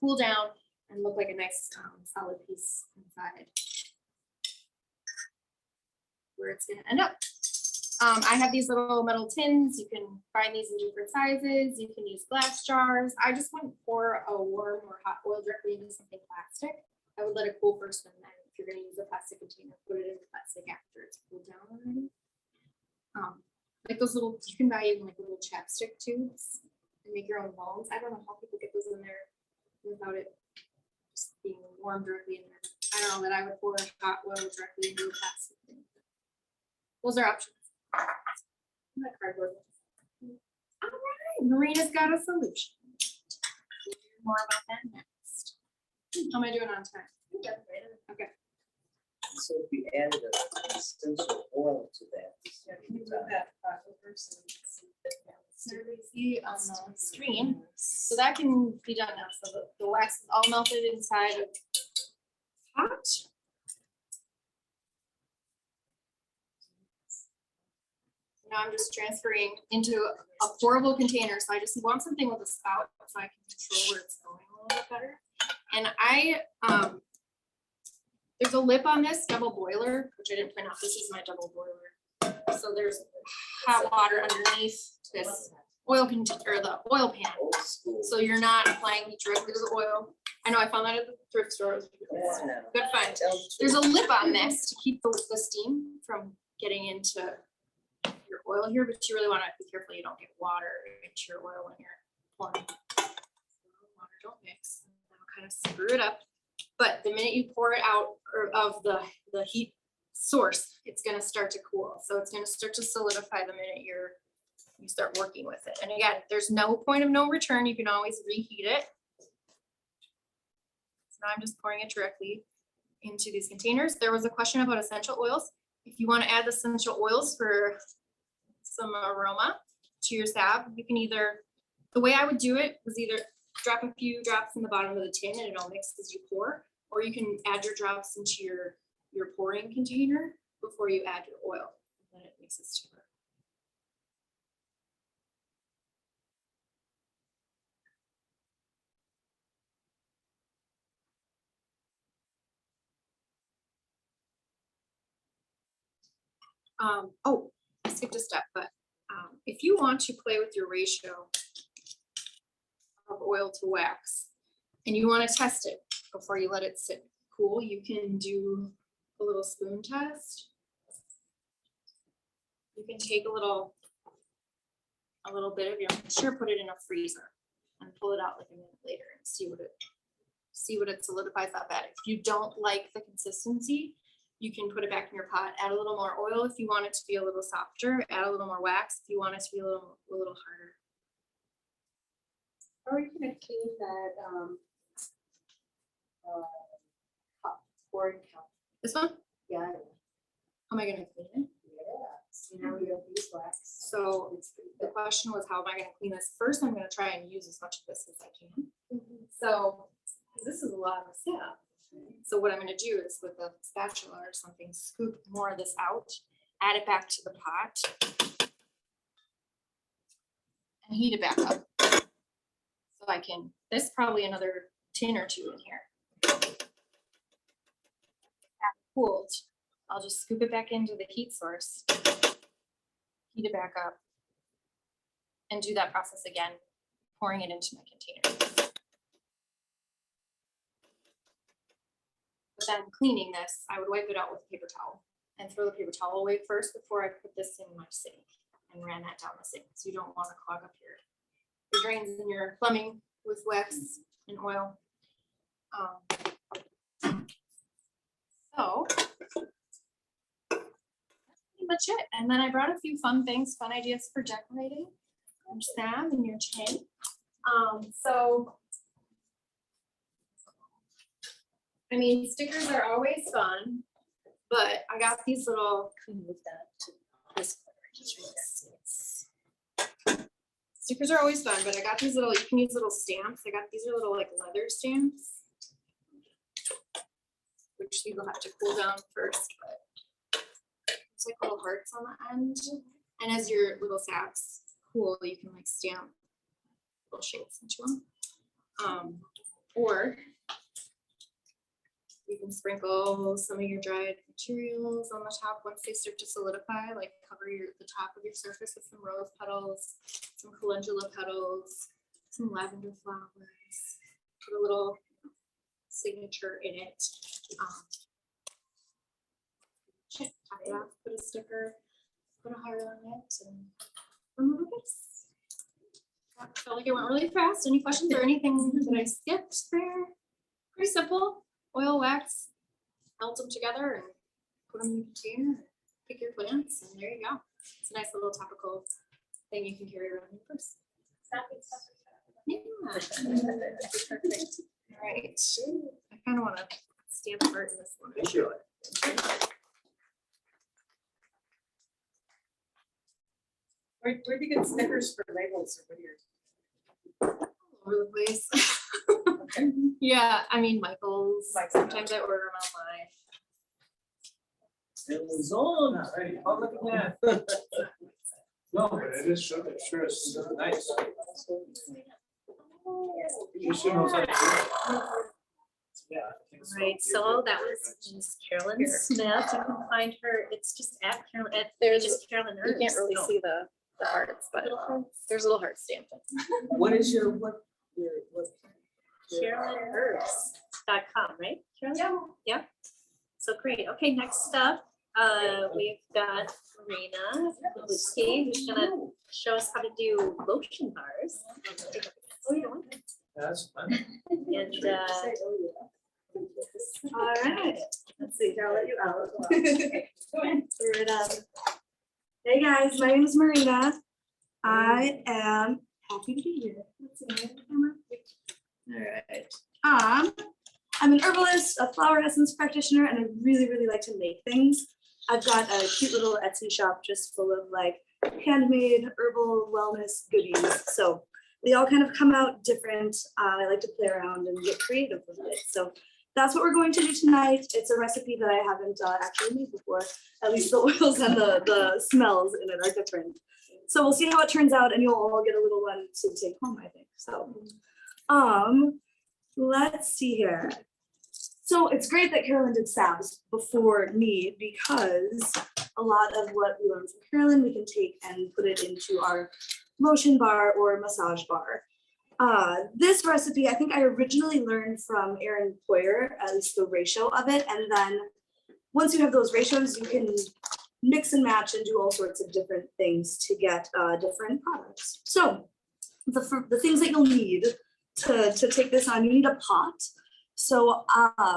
cool down and look like a nice solid piece inside. Where it's gonna end up. I have these little metal tins. You can find these in different sizes. You can use glass jars. I just wouldn't pour a warm or hot oil directly into something plastic. I would let it cool first, and then if you're going to use a plastic container, put it in the plastic after it's cooled down already. Like those little, you can buy even like little chapstick tubes and make your own balls. I don't know how people get those in there without it just being warm directly in there. I don't know that I would pour hot oil directly into a plastic thing. Those are options. Cardboard. All right, Marina's got a solution. More about that next. How am I doing on time? Okay. So if you added an essential oil to that. So we see on the screen. So that can be done now. So the wax is all melted inside of pot. Now I'm just transferring into a pourable container. So I just want something with a spout so I can control where it's going a little bit better. And there's a lip on this double boiler, which I didn't print out. This is my double boiler. So there's hot water underneath this oil container, or the oil pan. Old school. So you're not applying heat directly to the oil. I know I found that at the thrift store. It was Yeah. good find. There's a lip on this to keep the steam from getting into your oil here, but you really want to be careful you don't get water into your oil when you're pouring. Water don't mix. That'll kind of screw it up. But the minute you pour it out of the heat source, it's going to start to cool. So it's going to start to solidify the minute you start working with it. And again, there's no point of no return. You can always reheat it. So now I'm just pouring it directly into these containers. There was a question about essential oils. If you want to add essential oils for some aroma to your salve, you can either, the way I would do it was either drop a few drops in the bottom of the tin and it all mixes as you pour, or you can add your drops into your pouring container before you add your oil. Then it mixes together. Oh, I skipped a step, but if you want to play with your ratio of oil to wax and you want to test it before you let it sit cool, you can do a little spoon test. You can take a little bit of your mixture, put it in a freezer and pull it out like a minute later and see what it solidifies up at. If you don't like the consistency, you can put it back in your pot, add a little more oil if you want it to be a little softer, add a little more wax if you want it to be a little harder. How are you gonna clean that, cup, pouring cup? This one, Yeah, how am I gonna clean it? you know, you have beeswax. So It's pretty the good. question was, how am I gonna clean this? First, I'm gonna try and use as much of this as I can. So, 'cause this is a lot of stuff. So what I'm gonna do is with a spatula or something, scoop more of this out, add it back to the pot. And heat it back up. So I can, there's probably another tin or two in here. After cooled, I'll just scoop it back into the heat source. Heat it back up. And do that process again, pouring it into my container. But then cleaning this, I would wipe it out with a paper towel and throw the paper towel away first before I put this in my sink and ran that down the sink. So you don't want to clog up your drains and your plumbing with wax and oil. So that's pretty much it. And then I brought a few fun ideas for decorating your salve and your tin. So I mean, stickers are always fun, but I got these little. Stickers are always fun, but I got these little, you can use little stamps. I got these are little like leather stamps, which these will have to cool down first, but it's like little hearts on the end. And as your little salves cool, you can like stamp little shapes into them. Or you can sprinkle some of your dried materials on the top once they start to solidify, like cover the top of your surface with some rose petals, some calendula petals, some lavender flowers, put a little signature in it. Tie it off, put a sticker, put a heart on it, and remove this. I felt like it went really fast. Any questions or anything that I skipped there? Pretty simple. Oil, wax, melt them together and put them in a container, pick your plants, and there you go. It's a nice little topical thing you can carry around in your purse. Yeah. All right. I kind of want to stamp art in this one. and show it. Where do you get stickers for labels or videos? All over the place. Yeah, I mean, Michael's. Sometimes I order them online. It was on. Hey, oh, look at that. No, but it is sure it's nice. You should know how to do it. Yeah. I think so. Right, so that was Miss Carolyn Smith. You can find her, it's just at Carolyn, there's just Carolyn. You can't really see the hearts, but there's a little heart stamped. What is your, what? CarolynHerbs.com, right? Carolyn? Yeah. So great. Okay, next up, we've got Marina Povlitzki, who's gonna show us how to do lotion bars. Oh, yeah. That's fun. And, all right, let's see, I'll let you out. Hey guys, my name is Marina. I am happy to be here. Let's see, my camera. All right. I'm an herbalist, a flower essence practitioner, and I really, really like to make things. I've got a cute little Etsy shop just full of like handmade herbal wellness goodies. So they all kind of come out different. I like to play around and get creative with it. So that's what we're going to do tonight. It's a recipe that I haven't actually made before. At least the oils and the smells in it are different. So we'll see how it turns out, and you'll all get a little one to take home, I think. So, let's see here. So it's great that Carolyn did salves before me, because a lot of what we learned from Carolyn, we can take and put it into our lotion bar or massage bar. This recipe, I think I originally learned from Erin Poyer, at least the ratio of it. And then once you have those ratios, you can mix and match and do all sorts of different things to get different products. So the things that you'll need to take this on, you need a pot. So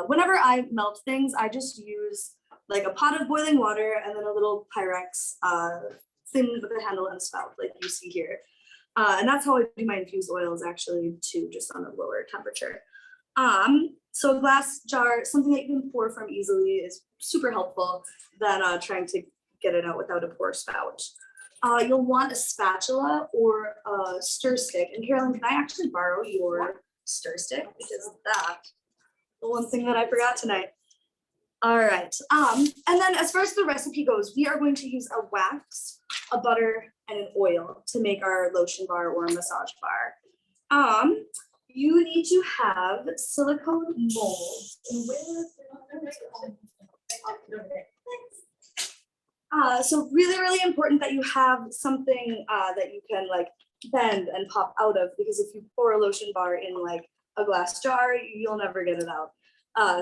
whenever I melt things, I just use like a pot of boiling water and then a little Pyrex thing with a handle and spout like you see here. And that's how I do my infused oils actually too, just on a lower temperature. So a glass jar, something that you can pour from easily is super helpful than trying to get it out without a pour spout. You'll want a spatula or a stir stick. And Carolyn, can I actually borrow your stir stick? Because that's the one thing that I forgot tonight. All right. And then as far as the recipe goes, we are going to use a wax, a butter, and an oil to make our lotion bar or massage bar. You need to have silicone molds. And where is it? So really, really important that you have something that you can like bend and pop out of, because if you pour a lotion bar in like a glass jar, you'll never get it out.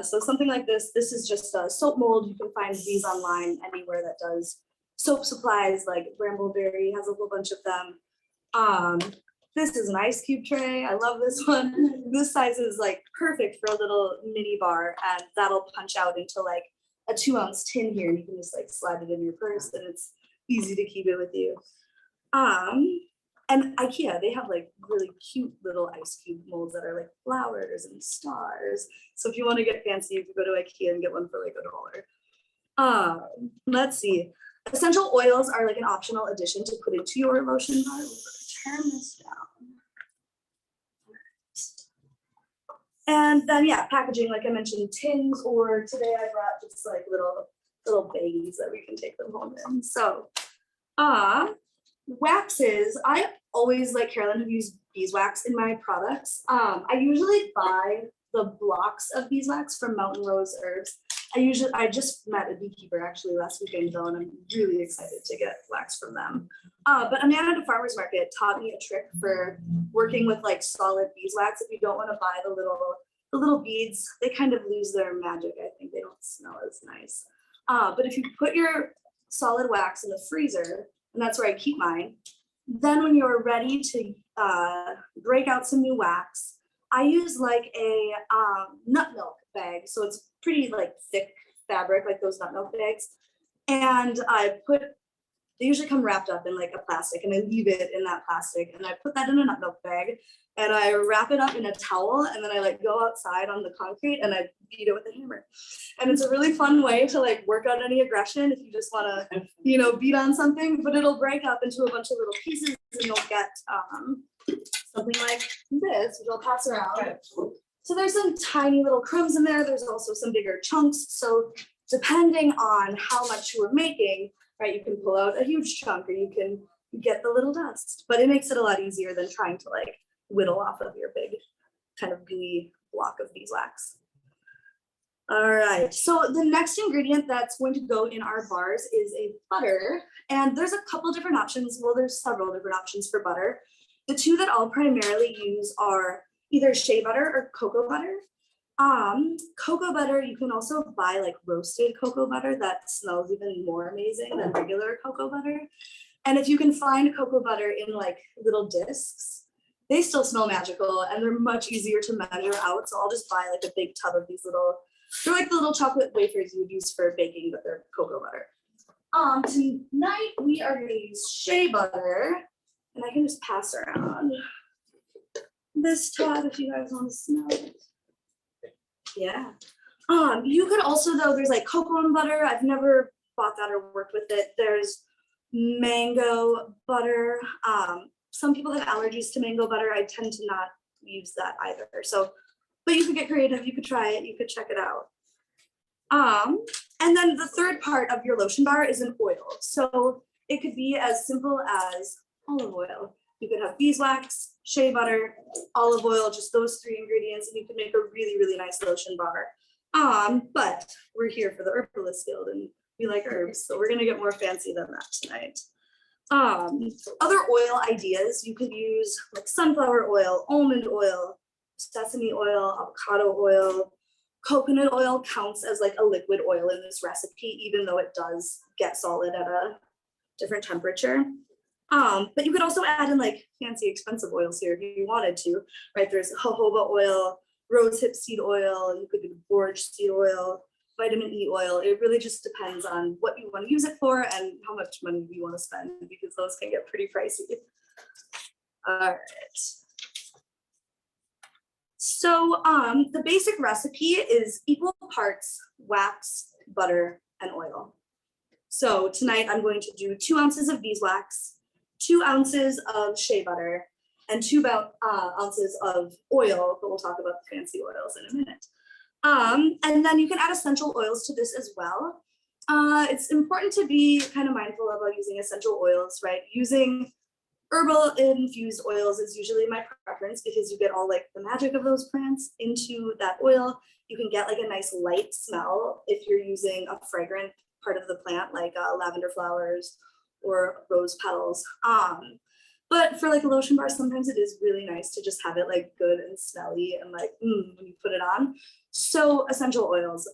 So something like this is just a soap mold. You can find these online anywhere that does soap supplies, like Brambleberry has a whole bunch of them. This is an ice cube tray. I love this one. This size is like perfect for a little mini bar, and that'll punch out into like a 2-ounce tin here. You can just like slide it in your purse, and it's easy to keep it with you. And IKEA, they have like really cute little ice cube molds that are like flowers and stars. So if you want to get fancy, you can go to IKEA and get one for like $1. Let's see. Essential oils are like an optional addition to put into your lotion bar. Turn this down. And then yeah, packaging, like I mentioned, tins, or today I brought just like little baggies that we can take them home in. So waxes, I always, like Carolyn, have used beeswax in my products. I usually buy the blocks of beeswax from Mountain Rose Herbs. I just met a beekeeper actually last weekend though, and I'm really excited to get wax from them. But a man at a farmer's market taught me a trick for working with like solid beeswax. If you don't want to buy the little beads, they kind of lose their magic. I think they don't smell as nice. But if you put your solid wax in the freezer, and that's where I keep mine, then when you're ready to break out some new wax, I use like a nut milk bag. So it's pretty like thick fabric, like those nut milk bags. And they usually come wrapped up in like a plastic, and I leave it in that plastic, and I put that in a nut milk bag, and I wrap it up in a towel, and then I like go outside on the concrete and I beat it with a hammer. And it's a really fun way to like work out any aggression if you just want to, beat on something, but it'll break up into a bunch of little pieces, and you'll get something like this, which I'll pass around. So there's some tiny little crumbs in there. There's also some bigger chunks. So depending on how much you are making, right, you can pull out a huge chunk, or you can get the little dust, but it makes it a lot easier than trying to like whittle off of your big kind of gooey block of beeswax. All right, so the next ingredient that's going to go in our bars is a butter, and there's a couple different options. Well, there's several different options for butter. The two that I'll primarily use are either shea butter or cocoa butter. Cocoa butter, you can also buy like roasted cocoa butter that smells even more amazing than regular cocoa butter. And if you can find cocoa butter in like little discs, they still smell magical, and they're much easier to measure out. So I'll just buy like a big tub of these they're like the little chocolate wafers you would use for baking, but they're cocoa butter. Tonight we are going to use shea butter, and I can just pass around this tub if you guys want to smell it. Yeah. You could also, though, there's like cocoa butter. I've never bought that or worked with it. There's mango butter. Some people have allergies to mango butter. I tend to not use that either. So but you could get creative, you could try it, you could check it out. And then the third part of your lotion bar is an oil. So it could be as simple as olive oil. You could have beeswax, shea butter, olive oil, just those 3 ingredients, and you could make a really, really nice lotion bar. But we're here for the Herbalist Guild and we like herbs, so we're gonna get more fancy than that tonight. Other oil ideas, you could use like sunflower oil, almond oil, sesame oil, avocado oil. Coconut oil counts as like a liquid oil in this recipe, even though it does get solid at a different temperature. But you could also add in like fancy expensive oils here if you wanted to, right? There's jojoba oil, rosehip seed oil, you could do borage seed oil, vitamin E oil. It really just depends on what you want to use it for and how much money you want to spend, because those can get pretty pricey. All right. So the basic recipe is equal parts wax, butter, and oil. So tonight I'm going to do 2 ounces of beeswax, 2 ounces of shea butter, and 2 ounces of oil, but we'll talk about the fancy oils in a minute. And then you can add essential oils to this as well. It's important to be kind of mindful about using essential oils, right? Using herbal infused oils is usually my preference because you get all like the magic of those plants into that oil. You can get like a nice light smell if you're using a fragrant part of the plant, like lavender flowers or rose petals. But for like a lotion bar, sometimes it is really nice to just have it like good and smelly and like when you put it on. So essential oils.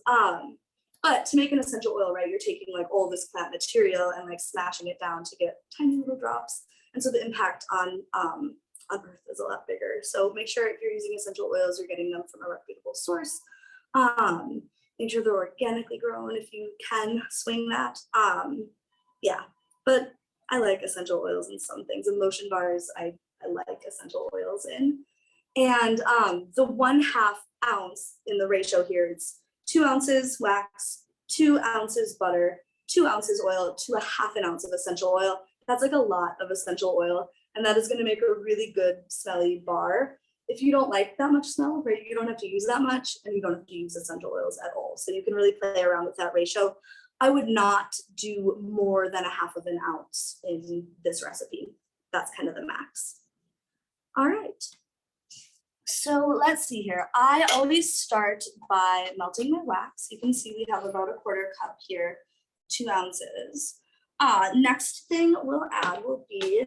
But to make an essential oil, right, you're taking like all this plant material and like smashing it down to get tiny little drops. And so the impact on earth is a lot bigger. So make sure if you're using essential oils, you're getting them from a reputable source. Make sure they're organically grown if you can swing that. Yeah, but I like essential oils in some things. In lotion bars, I like essential oils in. And the 1/2 ounce in the ratio here, it's 2 ounces wax, 2 ounces butter, 2 ounces oil, to 1/2 ounce of essential oil. That's like a lot of essential oil, and that is going to make a really good smelly bar. If you don't like that much smell, right, you don't have to use that much, and you don't have to use essential oils at all. So you can really play around with that ratio. I would not do more than 1/2 ounce in this recipe. That's kind of the max. All right. So let's see here. I always start by melting my wax. You can see we have about a 1/4 cup here, 2 ounces. Next thing we'll add will be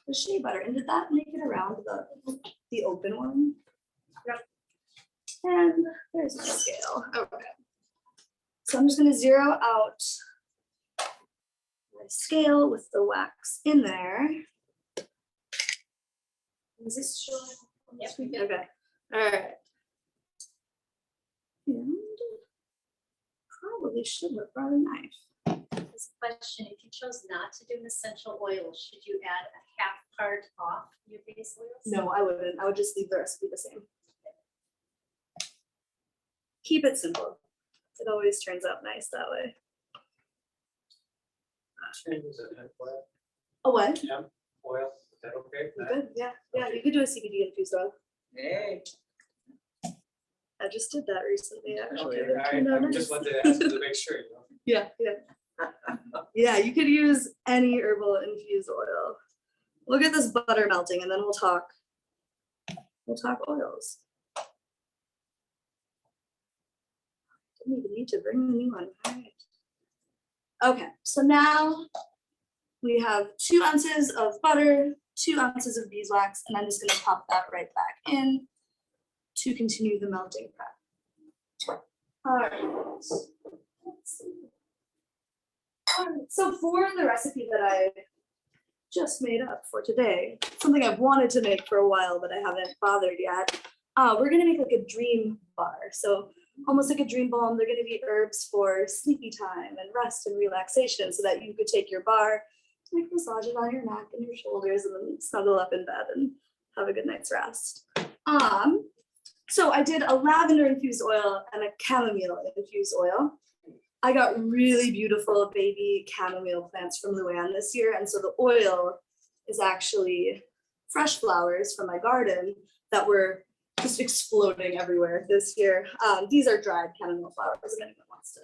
the shea butter. And did that make it around the open one? Yep. And there's my scale. Okay. So I'm just going to zero out my scale with the wax in there. Is this showing? Yep. Okay. All right. And probably should have brought a knife. This question, if you chose not to do an essential oil, should you add a 1/2 part off your base oils? No, I wouldn't. I would just leave the recipe the same. Keep it simple. It always turns out nice that way. Changes it in oil. A what? Hemp oil, is that okay? You could, yeah, you could do a CBD infused oil. Hey. I just did that recently, actually. Okay, That turned out I just nice. wanted to ask to make sure, you know. Yeah. Yeah, you could use any herbal infused oil. We'll get this butter melting and then we'll talk oils. Didn't even need to bring the new one. All right. Okay, so now we have 2 ounces of butter, 2 ounces of beeswax, and I'm just gonna pop that right back in to continue the melting prep. All right. Let's see. All right, so for the recipe that I just made up for today, something I've wanted to make for a while, but I haven't bothered yet, we're gonna make like a dream bar. So almost like a dream balm. They're gonna be herbs for sleepy time and rest and relaxation so that you could take your bar, like massage it on your neck and your shoulders and then snuggle up in bed and have a good night's rest. So I did a lavender infused oil and a chamomile infused oil. I got really beautiful baby chamomile plants from Luann this year. And so the oil is actually fresh flowers from my garden that were just exploding everywhere this year. These are dried chamomile flowers, if anyone wants to.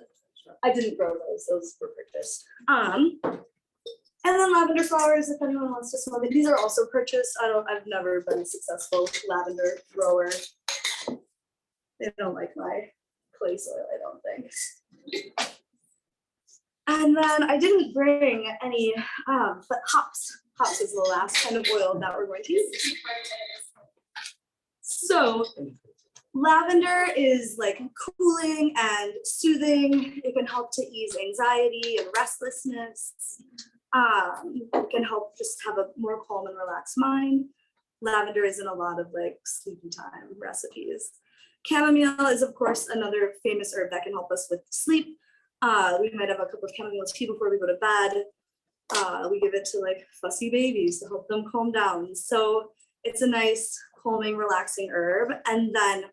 I didn't grow those were purchased. And then lavender flowers, if anyone wants to smell it. These are also purchased. I've never been a successful lavender grower. They don't like my clay soil, I don't think. And then I didn't bring any, but hops. Hops is the last kind of oil that we're going to use. So lavender is like cooling and soothing. It can help to ease anxiety and restlessness. It can help just have a more calm and relaxed mind. Lavender is in a lot of like sleepy time recipes. Chamomile is of course another famous herb that can help us with sleep. We might have a cup of chamomile tea before we go to bed. We give it to like fussy babies to help them calm down. So it's a nice calming, relaxing herb. And then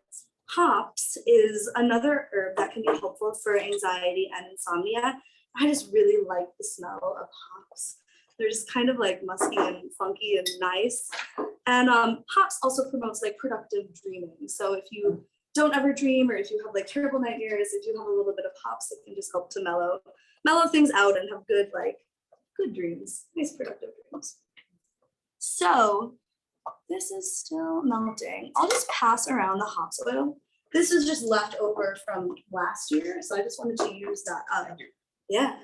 hops is another herb that can be helpful for anxiety and insomnia. I just really like the smell of hops. They're just kind of like musky and funky and nice. And hops also promotes like productive dreaming. So if you don't ever dream, or if you have like terrible nightmares, if you have a little bit of hops, it can just help to mellow things out and have good dreams, nice productive dreams. So this is still melting. I'll just pass around the hops oil. This is just left over from last year, so I just wanted to use that up. Yeah.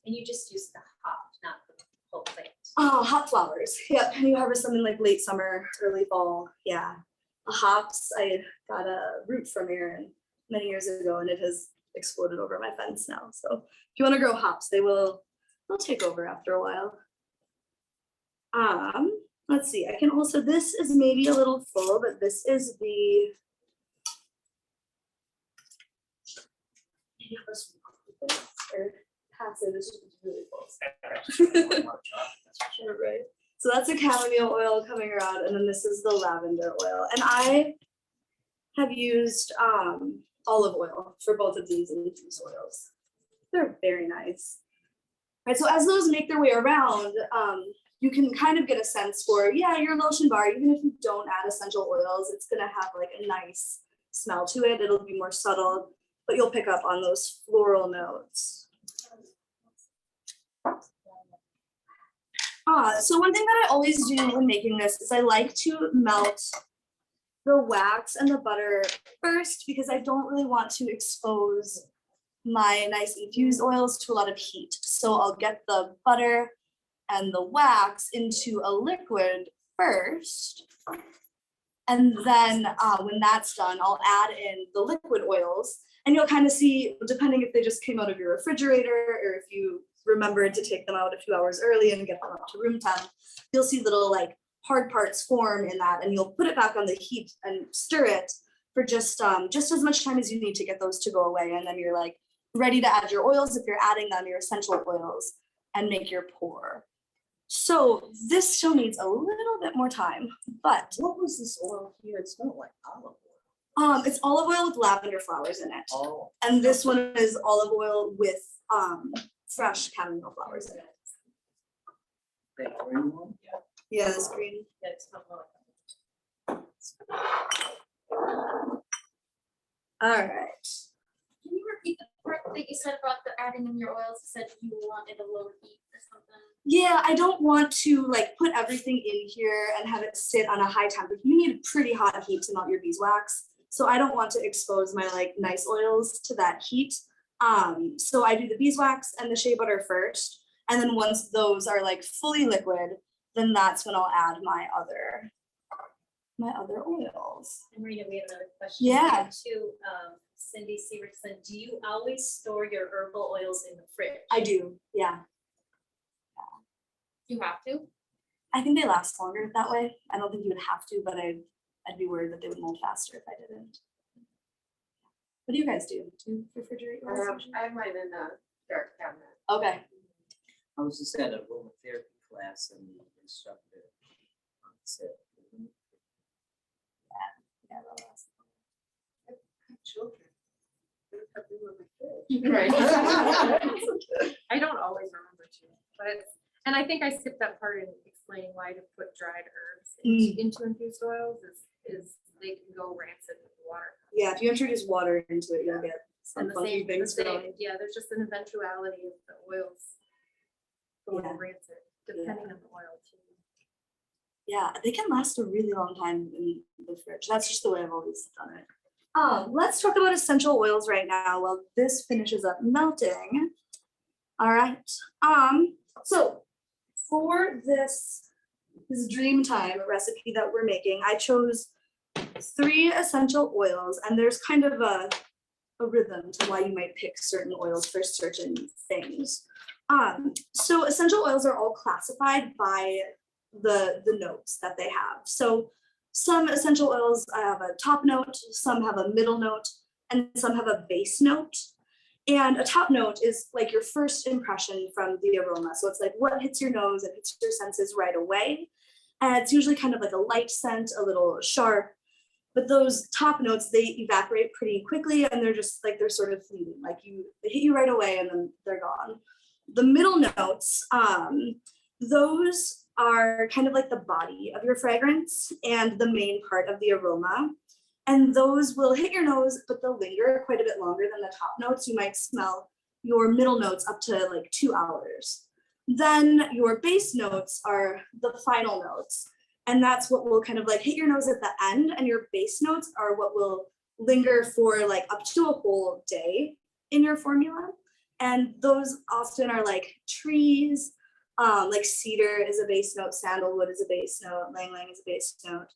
And you just use the hop, not the whole plant. Oh, hop flowers. Yep. And you harvest them in like late summer, early fall. Yeah. The hops, I got a root from Aaron many years ago, and it has exploded over my fence now. So if you want to grow hops, they'll take over after a while. Let's see. I can also, this is maybe a little full, but this is the or passive. This is really full. Right. So that's a chamomile oil coming around, and then this is the lavender oil. And I have used olive oil for both of these infused oils. They're very nice. Right, so as those make their way around, you can kind of get a sense for, yeah, your lotion bar, even if you don't add essential oils, it's gonna have like a nice smell to it. It'll be more subtle, but you'll pick up on those floral notes. So one thing that I always do when making this is I like to melt the wax and the butter first, because I don't really want to expose my nice infused oils to a lot of heat. So I'll get the butter and the wax into a liquid first. And then when that's done, I'll add in the liquid oils, and you'll kind of see, depending if they just came out of your refrigerator or if you remembered to take them out a few hours early and get them up to room temp, you'll see little like hard parts form in that, and you'll put it back on the heat and stir it for just as much time as you need to get those to go away. And then you're like ready to add your oils if you're adding them, your essential oils, and make your pour. So this still needs a little bit more time, but What was this oil here? It smelled like olive oil. it's olive oil with lavender flowers in it. Oh. And this one is olive oil with fresh chamomile flowers in it. That green one? Yeah, this green. Yeah, it's not like All right. Can you repeat the part that you said about the adding in your oils? You said you wanted a low heat or something. Yeah, I don't want to like put everything in here and have it sit on a high temperature. You need a pretty hot heat to melt your beeswax. So I don't want to expose my like nice oils to that heat. So I do the beeswax and the shea butter first. And then once those are like fully liquid, then that's when I'll add my other oils. And Marina, we have another question. Yeah. To Cindy Severson, do you always store your herbal oils in the fridge? I do, yeah. You have to. I think they last longer that way. I don't think you would have to, but I'd be worried that they would mold faster if I didn't. What do you guys do? Do you refrigerate your oils? I have mine in a dark cabinet. Okay. I was just at a aromatherapy class and the instructor said. Yeah, that lasts. Children. Right. I don't always remember to, but it's, and I think I skipped that part in explaining why to put dried herbs into infused oils is they can go rancid with water. Yeah, if you introduce water into it, you'll get some And the funky same, things growing. yeah, there's just an eventuality of the oils going Yeah. rancid, depending on the oil too. Yeah, they can last a really long time in the fridge. That's just the way I've always done it. Let's talk about essential oils right now while this finishes up melting. All right. So for this dream time recipe that we're making, I chose 3 essential oils, and there's kind of a rhythm to why you might pick certain oils for certain things. So essential oils are all classified by the notes that they have. So some essential oils have a top note, some have a middle note, and some have a base note. And a top note is like your first impression from the aroma. So it's like what hits your nose and hits your senses right away. And it's usually kind of like a light scent, a little sharp. But those top notes, they evaporate pretty quickly, and they're just like, they're sort of fleeting. Like they hit you right away and then they're gone. The middle notes, those are kind of like the body of your fragrance and the main part of the aroma. And those will hit your nose, but they'll linger quite a bit longer than the top notes. You might smell your middle notes up to like 2 hours. Then your base notes are the final notes. And that's what will kind of like hit your nose at the end. And your base notes are what will linger for like up to a whole day in your formula. And those often are like trees, like cedar is a base note, sandalwood is a base note, lang lang is a base note.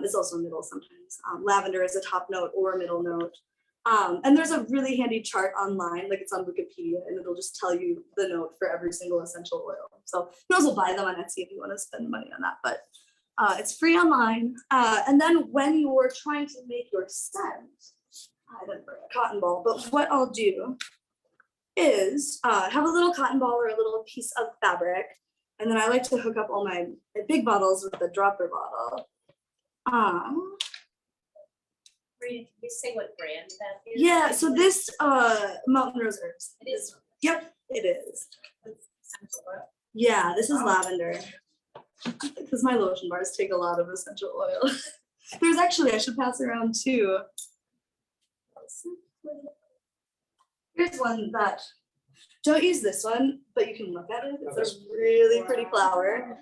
It's also a middle sometimes. Lavender is a top note or a middle note. And there's a really handy chart online, like it's on Wikipedia, and it'll just tell you the note for every single essential oil. So you can also buy them on Etsy if you want to spend money on that, but it's free online. And then when you're trying to make your scent, I didn't bring a cotton ball, but what I'll do is have a little cotton ball or a little piece of fabric. And then I like to hook up all my big bottles with the dropper bottle. Marina, can you say what brand that is? Yeah, so this Mountain Rose Herbs. It is. Yep, it is. Essential oil. Yeah, this is lavender. Because my lotion bars take a lot of essential oil. There's actually, I should pass around too. Here's one that, don't use this one, but you can look at it. It's a really pretty flower.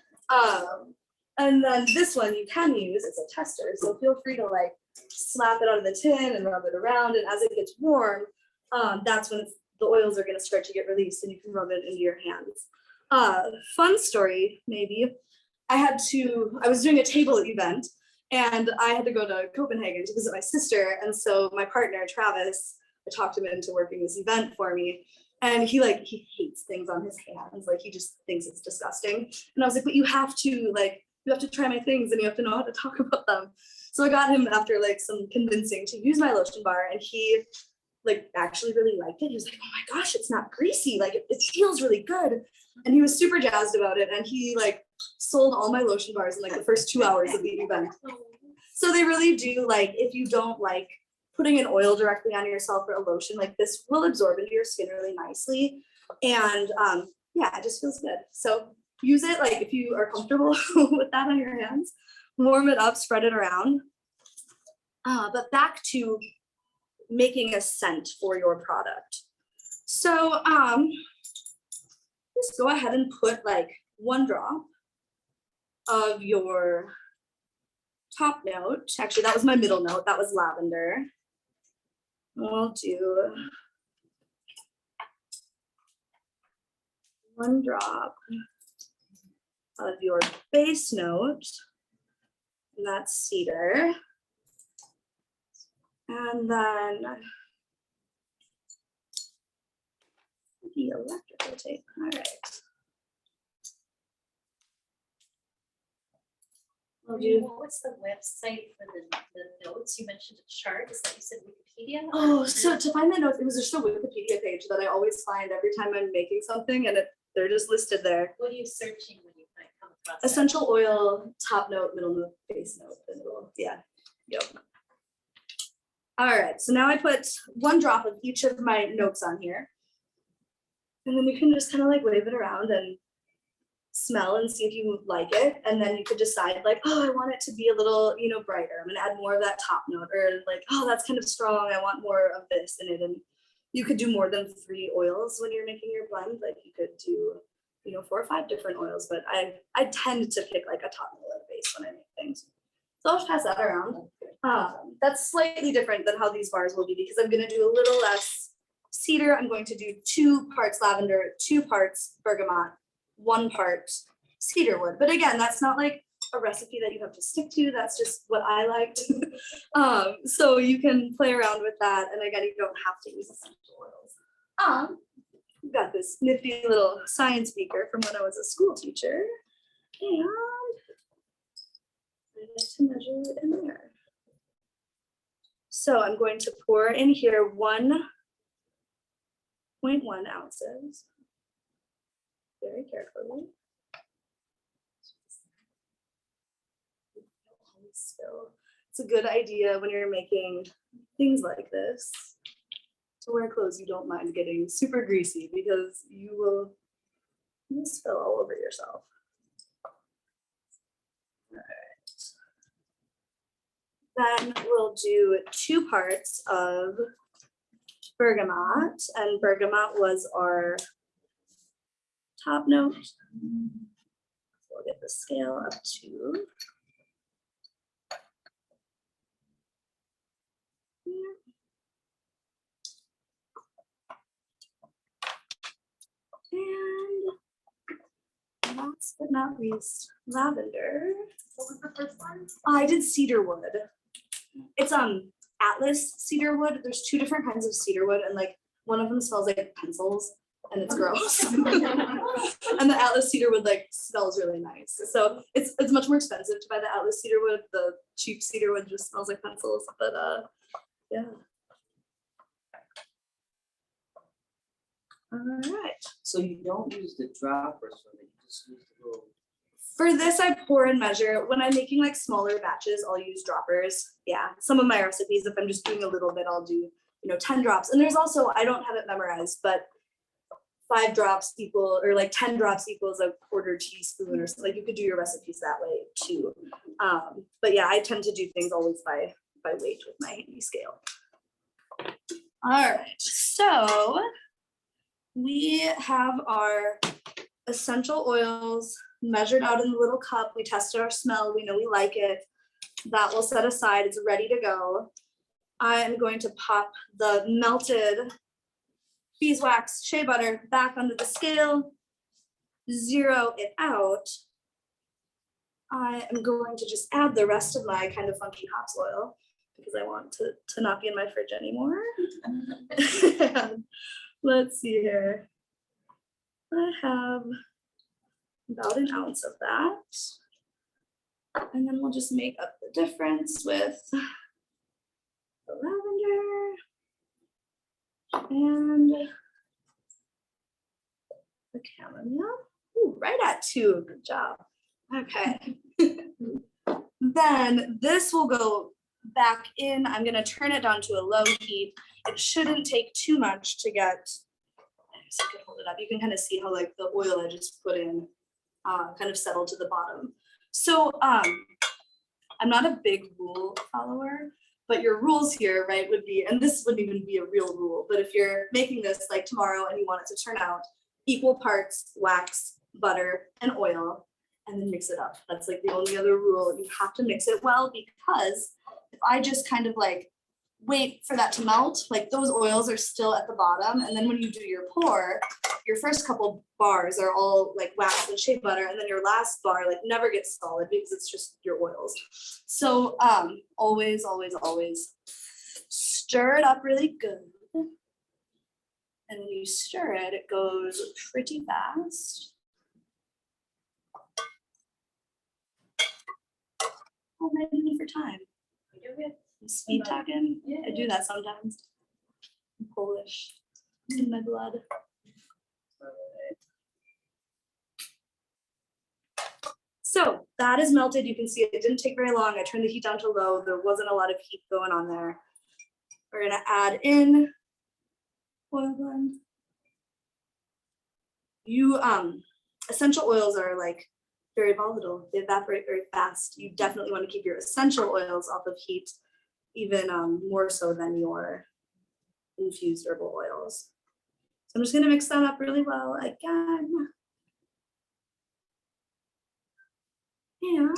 And then this one you can use, it's a tester. So feel free to like slap it out of the tin and rub it around. And as it gets warm, that's when the oils are gonna start to get released and you can rub it into your hands. Fun story, maybe. I was doing a table event and I had to go to Copenhagen to visit my sister. And so my partner, Travis, I talked him into working this event for me. And he hates things on his hands. Like he just thinks it's disgusting. And I was like, but you have to try my things and you have to know how to talk about them. So I got him after like some convincing to use my lotion bar, and he like actually really liked it. He was like, oh my gosh, it's not greasy. Like it feels really good. And he was super jazzed about it. And he like sold all my lotion bars in like the first 2 hours of the event. So they really do, like, if you don't like putting an oil directly on yourself or a lotion, like this will absorb into your skin really nicely. And yeah, it just feels good. So use it like if you are comfortable with that on your hands, warm it up, spread it around. But back to making a scent for your product. So just go ahead and put like 1 drop of your top note. Actually, that was my middle note. That was lavender. We'll do 1 drop of your base note. And that's cedar. And then the electrical tape. All right. What's the website for the notes? You mentioned a chart. Is that you said Wikipedia? Oh, so to find the notes, it was just a Wikipedia page that I always find every time I'm making something, and they're just listed there. What are you searching when you come across that? Essential oil, top note, middle note, base note, the middle. Yeah. Yep. All right. So now I put 1 drop of each of my notes on here, and then you can just kind of like wave it around and smell and see if you like it. And then you could decide like, oh, I want it to be a little, brighter. I'm gonna add more of that top note, or like, oh, that's kind of strong. I want more of this in it. And you could do more than 3 oils when you're making your blend. Like you could do, 4 or 5 different oils, but I tend to pick like a top note and base when I make things. So I'll just pass that around. That's slightly different than how these bars will be because I'm gonna do a little less cedar. I'm going to do 2 parts lavender, 2 parts bergamot, 1 part cedar wood. But again, that's not like a recipe that you have to stick to. That's just what I liked. So you can play around with that. And again, you don't have to use essential oils. We've got this nifty little science beaker from when I was a school teacher. And I like to measure it in there. So I'm going to pour in here 1.1 ounces. Very carefully. It's a good idea when you're making things like this to wear clothes you don't mind getting super greasy because you will spill all over yourself. All right. Then we'll do 2 parts of bergamot, and bergamot was our top note. We'll get the scale up to here. And last but not least, lavender. What was the first one? I did cedar wood. It's Atlas cedar wood. There's 2 different kinds of cedar wood, and like one of them smells like pencils and it's gross. And the Atlas cedar wood like smells really nice. So it's much more expensive to buy the Atlas cedar wood. The cheap cedar wood just smells like pencils. But yeah. All right. So you don't use the droppers for it, you just use the little. For this, I pour and measure. When I'm making like smaller batches, I'll use droppers. Yeah, some of my recipes, if I'm just doing a little bit, I'll do 10 drops. And there's also, I don't have it memorized, but 5 drops equal, or like 10 drops equals a 1/4 teaspoon or something. Like you could do your recipes that way too. But yeah, I tend to do things always by weight with my handy scale. All right, so we have our essential oils measured out in the little cup. We tested our smell. We know we like it. That will set aside. It's ready to go. I am going to pop the melted beeswax shea butter back onto the scale, zero it out. I am going to just add the rest of my kind of funky hops oil because I want to not be in my fridge anymore. Let's see here. I have about 1 ounce of that. And then we'll just make up the difference with the lavender and the chamomile. Ooh, right at 2, good job. Okay. Then this will go back in. I'm gonna turn it down to a low heat. It shouldn't take too much to get, I guess I could hold it up. You can kind of see how like the oil I just put in kind of settled to the bottom. So I'm not a big rule follower, but your rules here, right, would be, and this wouldn't even be a real rule, but if you're making this like tomorrow and you want it to turn out equal parts wax, butter, and oil, and then mix it up. That's like the only other rule. You have to mix it well, because if I just kind of like wait for that to melt, like those oils are still at the bottom, and then when you do your pour, your first couple bars are all like wax and shea butter, and then your last bar like never gets solid because it's just your oils. So always stir it up really good. And when you stir it, it goes pretty fast. What am I doing for time? Speed talking? I do that sometimes. I'm Polish. It's in my blood. So that is melted. You can see it didn't take very long. I turned the heat down to low. There wasn't a lot of heat going on there. We're gonna add in oil blend. You essential oils are like very volatile. They evaporate very fast. You definitely want to keep your essential oils off of heat, even more so than your infused herbal oils. So I'm just gonna mix that up really well again. And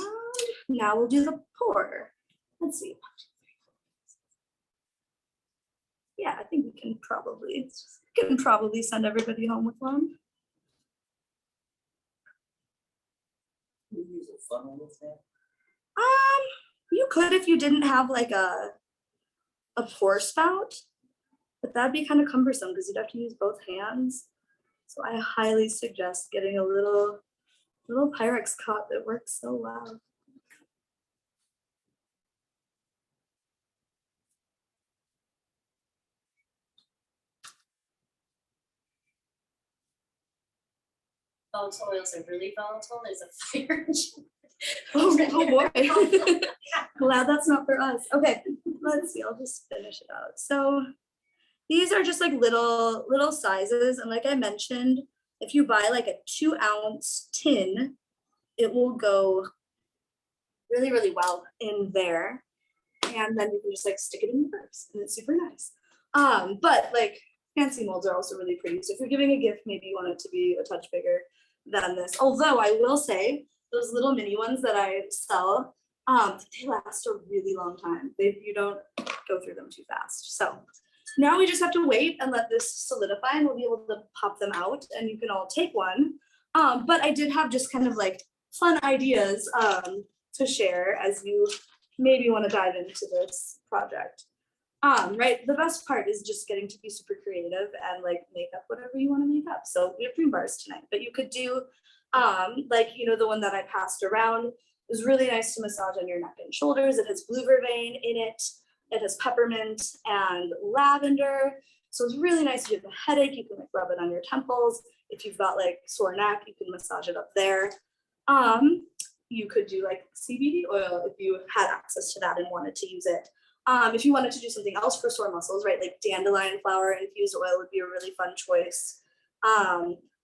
now we'll do the pour. Let's see. Yeah, I think we can probably send everybody home with one. You use a funnel with that? You could if you didn't have like a pour spout, but that'd be kind of cumbersome because you'd have to use both hands. So I highly suggest getting a little Pyrex cup. It works so well. Volatile oils are really volatile. There's a fire. Oh boy. Glad that's not for us. Okay, let's see. I'll just finish it out. So these are just like little sizes. And like I mentioned, if you buy like a 2-ounce tin, it will go really, really well in there. And then you can just like stick it in your purse and it's super nice. But like fancy molds are also really pretty. So if you're giving a gift, maybe you want it to be a touch bigger than this. Although I will say those little mini ones that I sell, they last a really long time. You don't go through them too fast. So now we just have to wait and let this solidify and we'll be able to pop them out and you can all take one. But I did have just kind of like fun ideas to share as you maybe want to dive into this project. Right, the best part is just getting to be super creative and like make up whatever you want to make up. So we have dream bars tonight, but you could do like, you know, the one that I passed around. It was really nice to massage on your neck and shoulders. It has blue vervain in it. It has peppermint and lavender. So it's really nice if you have a headache, you can like rub it on your temples. If you've got like sore neck, you can massage it up there. You could do like CBD oil if you had access to that and wanted to use it. If you wanted to do something else for sore muscles, right, like dandelion flower infused oil would be a really fun choice.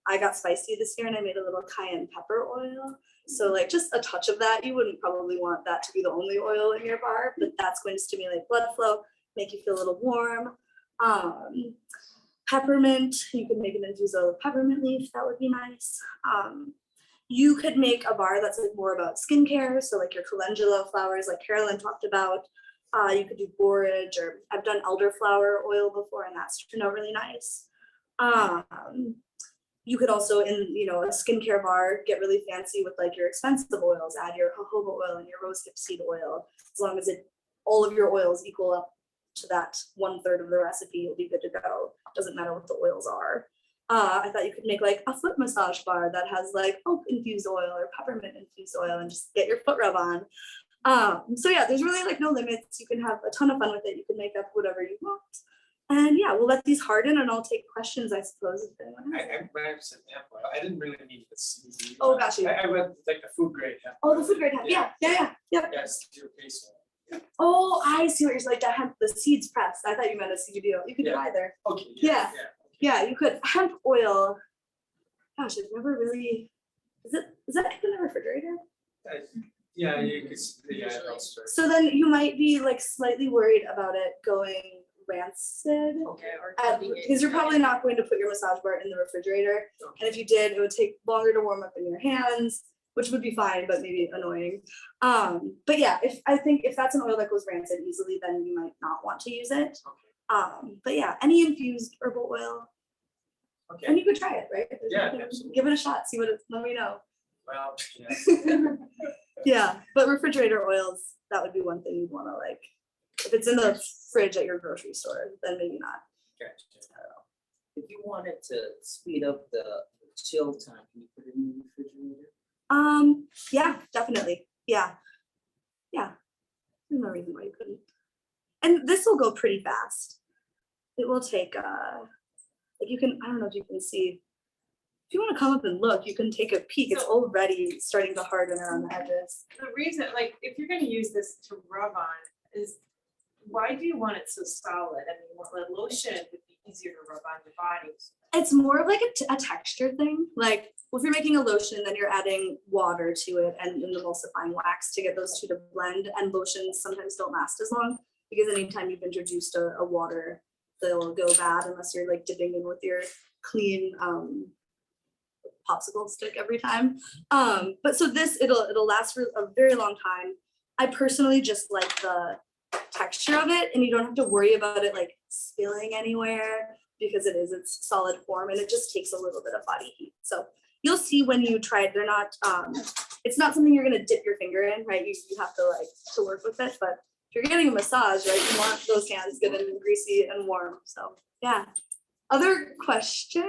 I got spicy this year and I made a little cayenne pepper oil. So like just a touch of that, you wouldn't probably want that to be the only oil in your bar, but that's going to stimulate blood flow, make you feel a little warm. Peppermint, you could make an infused oil with peppermint leaf, that would be nice. You could make a bar that's like more about skincare, so like your calendula flowers like Carolyn talked about. You could do borage, or I've done elderflower oil before and that's turned out really nice. You could also, in a skincare bar, get really fancy with like your expensive oils. Add your jojoba oil and your rosehip seed oil. As long as all of your oils equal up to that 1/3 of the recipe, you'll be good to go. Doesn't matter what the oils are. I thought you could make like a foot massage bar that has like oak infused oil or peppermint infused oil and just get your foot rub on. So yeah, there's really like no limits. You can have a ton of fun with it. You can make up whatever you want. And yeah, we'll let these harden and I'll take questions, I suppose, if anyone has. I have some hemp oil. I didn't really need the CBD. Oh, got you. I went like the food grade hemp. Oh, the food grade hemp. Yeah. Yeah, it's your face oil. Oh, I see what you're saying. Like that hemp, the seeds pressed. I thought you meant a CBD oil. You could do Yeah. either. Okay. Yeah. Yeah, you could. Hemp oil. Gosh, I've never really. Is that kept in the refrigerator? Yeah, you could. Yeah, that's true. So then you might be like slightly worried about it going rancid. Okay. Because you're probably not going to put your massage bar in the refrigerator. And if you did, it would take longer to warm up in your hands, which would be fine, but maybe annoying. But yeah, I think if that's an oil that goes rancid easily, then you might not want to use it. Okay. But yeah, any infused herbal oil. Okay. And you could try it, right? There's Yeah, nothing- absolutely. Give it a shot, see what it's, let me know. Well, yeah. Yeah, but refrigerator oils, that would be one thing you'd wanna like, if it's in the fridge at your grocery store, then maybe not. Gotcha. If you wanted to speed up the chill time, can you put it in the refrigerator? Yeah, definitely, yeah. Yeah, there's no reason why you couldn't. And this will go pretty fast. It will take, like you can, I don't know if you can see, if you want to come up and look, you can take a peek. It's already starting to harden around the edges. The reason, like, if you're gonna use this to rub on, is Why do you want it so solid? I mean, what a lotion would be easier to rub on your body. It's more of like a texture thing. Like if you're making a lotion, then you're adding water to it and an emulsifying wax to get those two to blend. And lotions sometimes don't last as long because anytime you've introduced a water, they'll go bad unless you're like dipping in with your clean popsicle stick every time. But so this, it'll last for a very long time. I personally just like the texture of it, and you don't have to worry about it like spilling anywhere because it is its solid form, and it just takes a little bit of body heat. So you'll see when you try it, they're not, it's not something you're gonna dip your finger in, right? You have to like to work with it, but if you're getting a massage, right, you want those hands good and greasy and warm. So yeah. Other questions?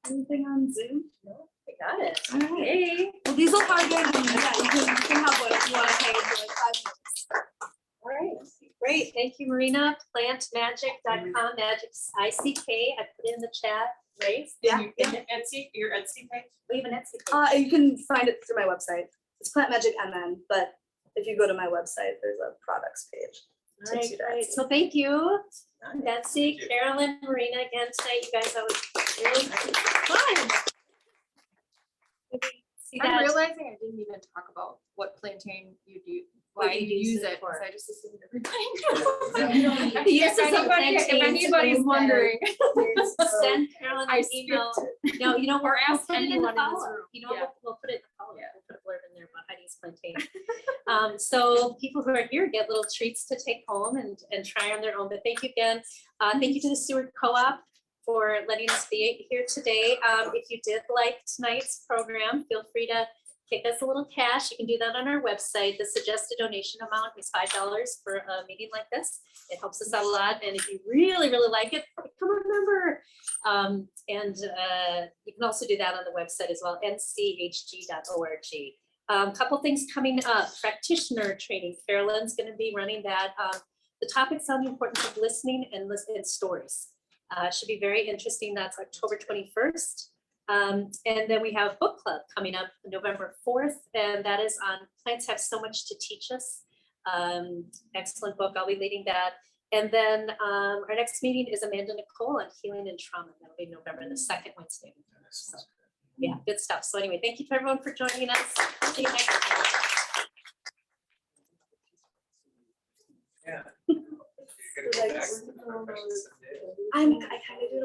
Anything on Zoom? No, I got it. All right. Hey. Well, these will probably, yeah, you can have one if you want to hang it for like 5 minutes. All right, great. Thank you, Marina. Plantmagic.com, magic's ICK. I put it in the chat, right? Yeah, Your Etsy page? We have an Etsy page. You can find it through my website. It's Plant Magic MN, but if you go to my website, there's a products page. All right, takes you to great. Etsy. So thank you, Betsy, Carolyn, Marina, again tonight. You guys, that was really fun. See I'm that? realizing I didn't even talk about what plantain you do, What why you you use use it it, for. because I just assumed everybody knew. The use of some If plantains anybody's is wondering. Send Carolyn I an email. No, Or we'll ask put it in the anyone in this follow-up. room. You know, Yeah. we'll put it in the follow-up. We'll put a blurb in there about how to use plantain. So people who are here get little treats to take home and try on their own. But thank you again. Thank you to the Seward Co-op for letting us be here today. If you did like tonight's program, feel free to kick us a little cash. You can do that on our website. The suggested donation amount is $5 for a meeting like this. It helps us out a lot. And if you really, really like it, become a member. You can also do that on the website as well, nchg.org. Couple things coming up. Practitioner training. Carolyn's going to be running that. The topics on the importance of listening and listening stories. Should be very interesting. That's October 21st. And then we have book club coming up November 4th, and that is on Plants Have So Much to Teach Us. Excellent book. I'll be leading that. And then our next meeting is Amanda Nicole on healing and trauma. That'll be November the 2nd Wednesday. So, yeah, good stuff. So anyway, thank you to everyone for joining us. See you next time. Yeah. I kind of do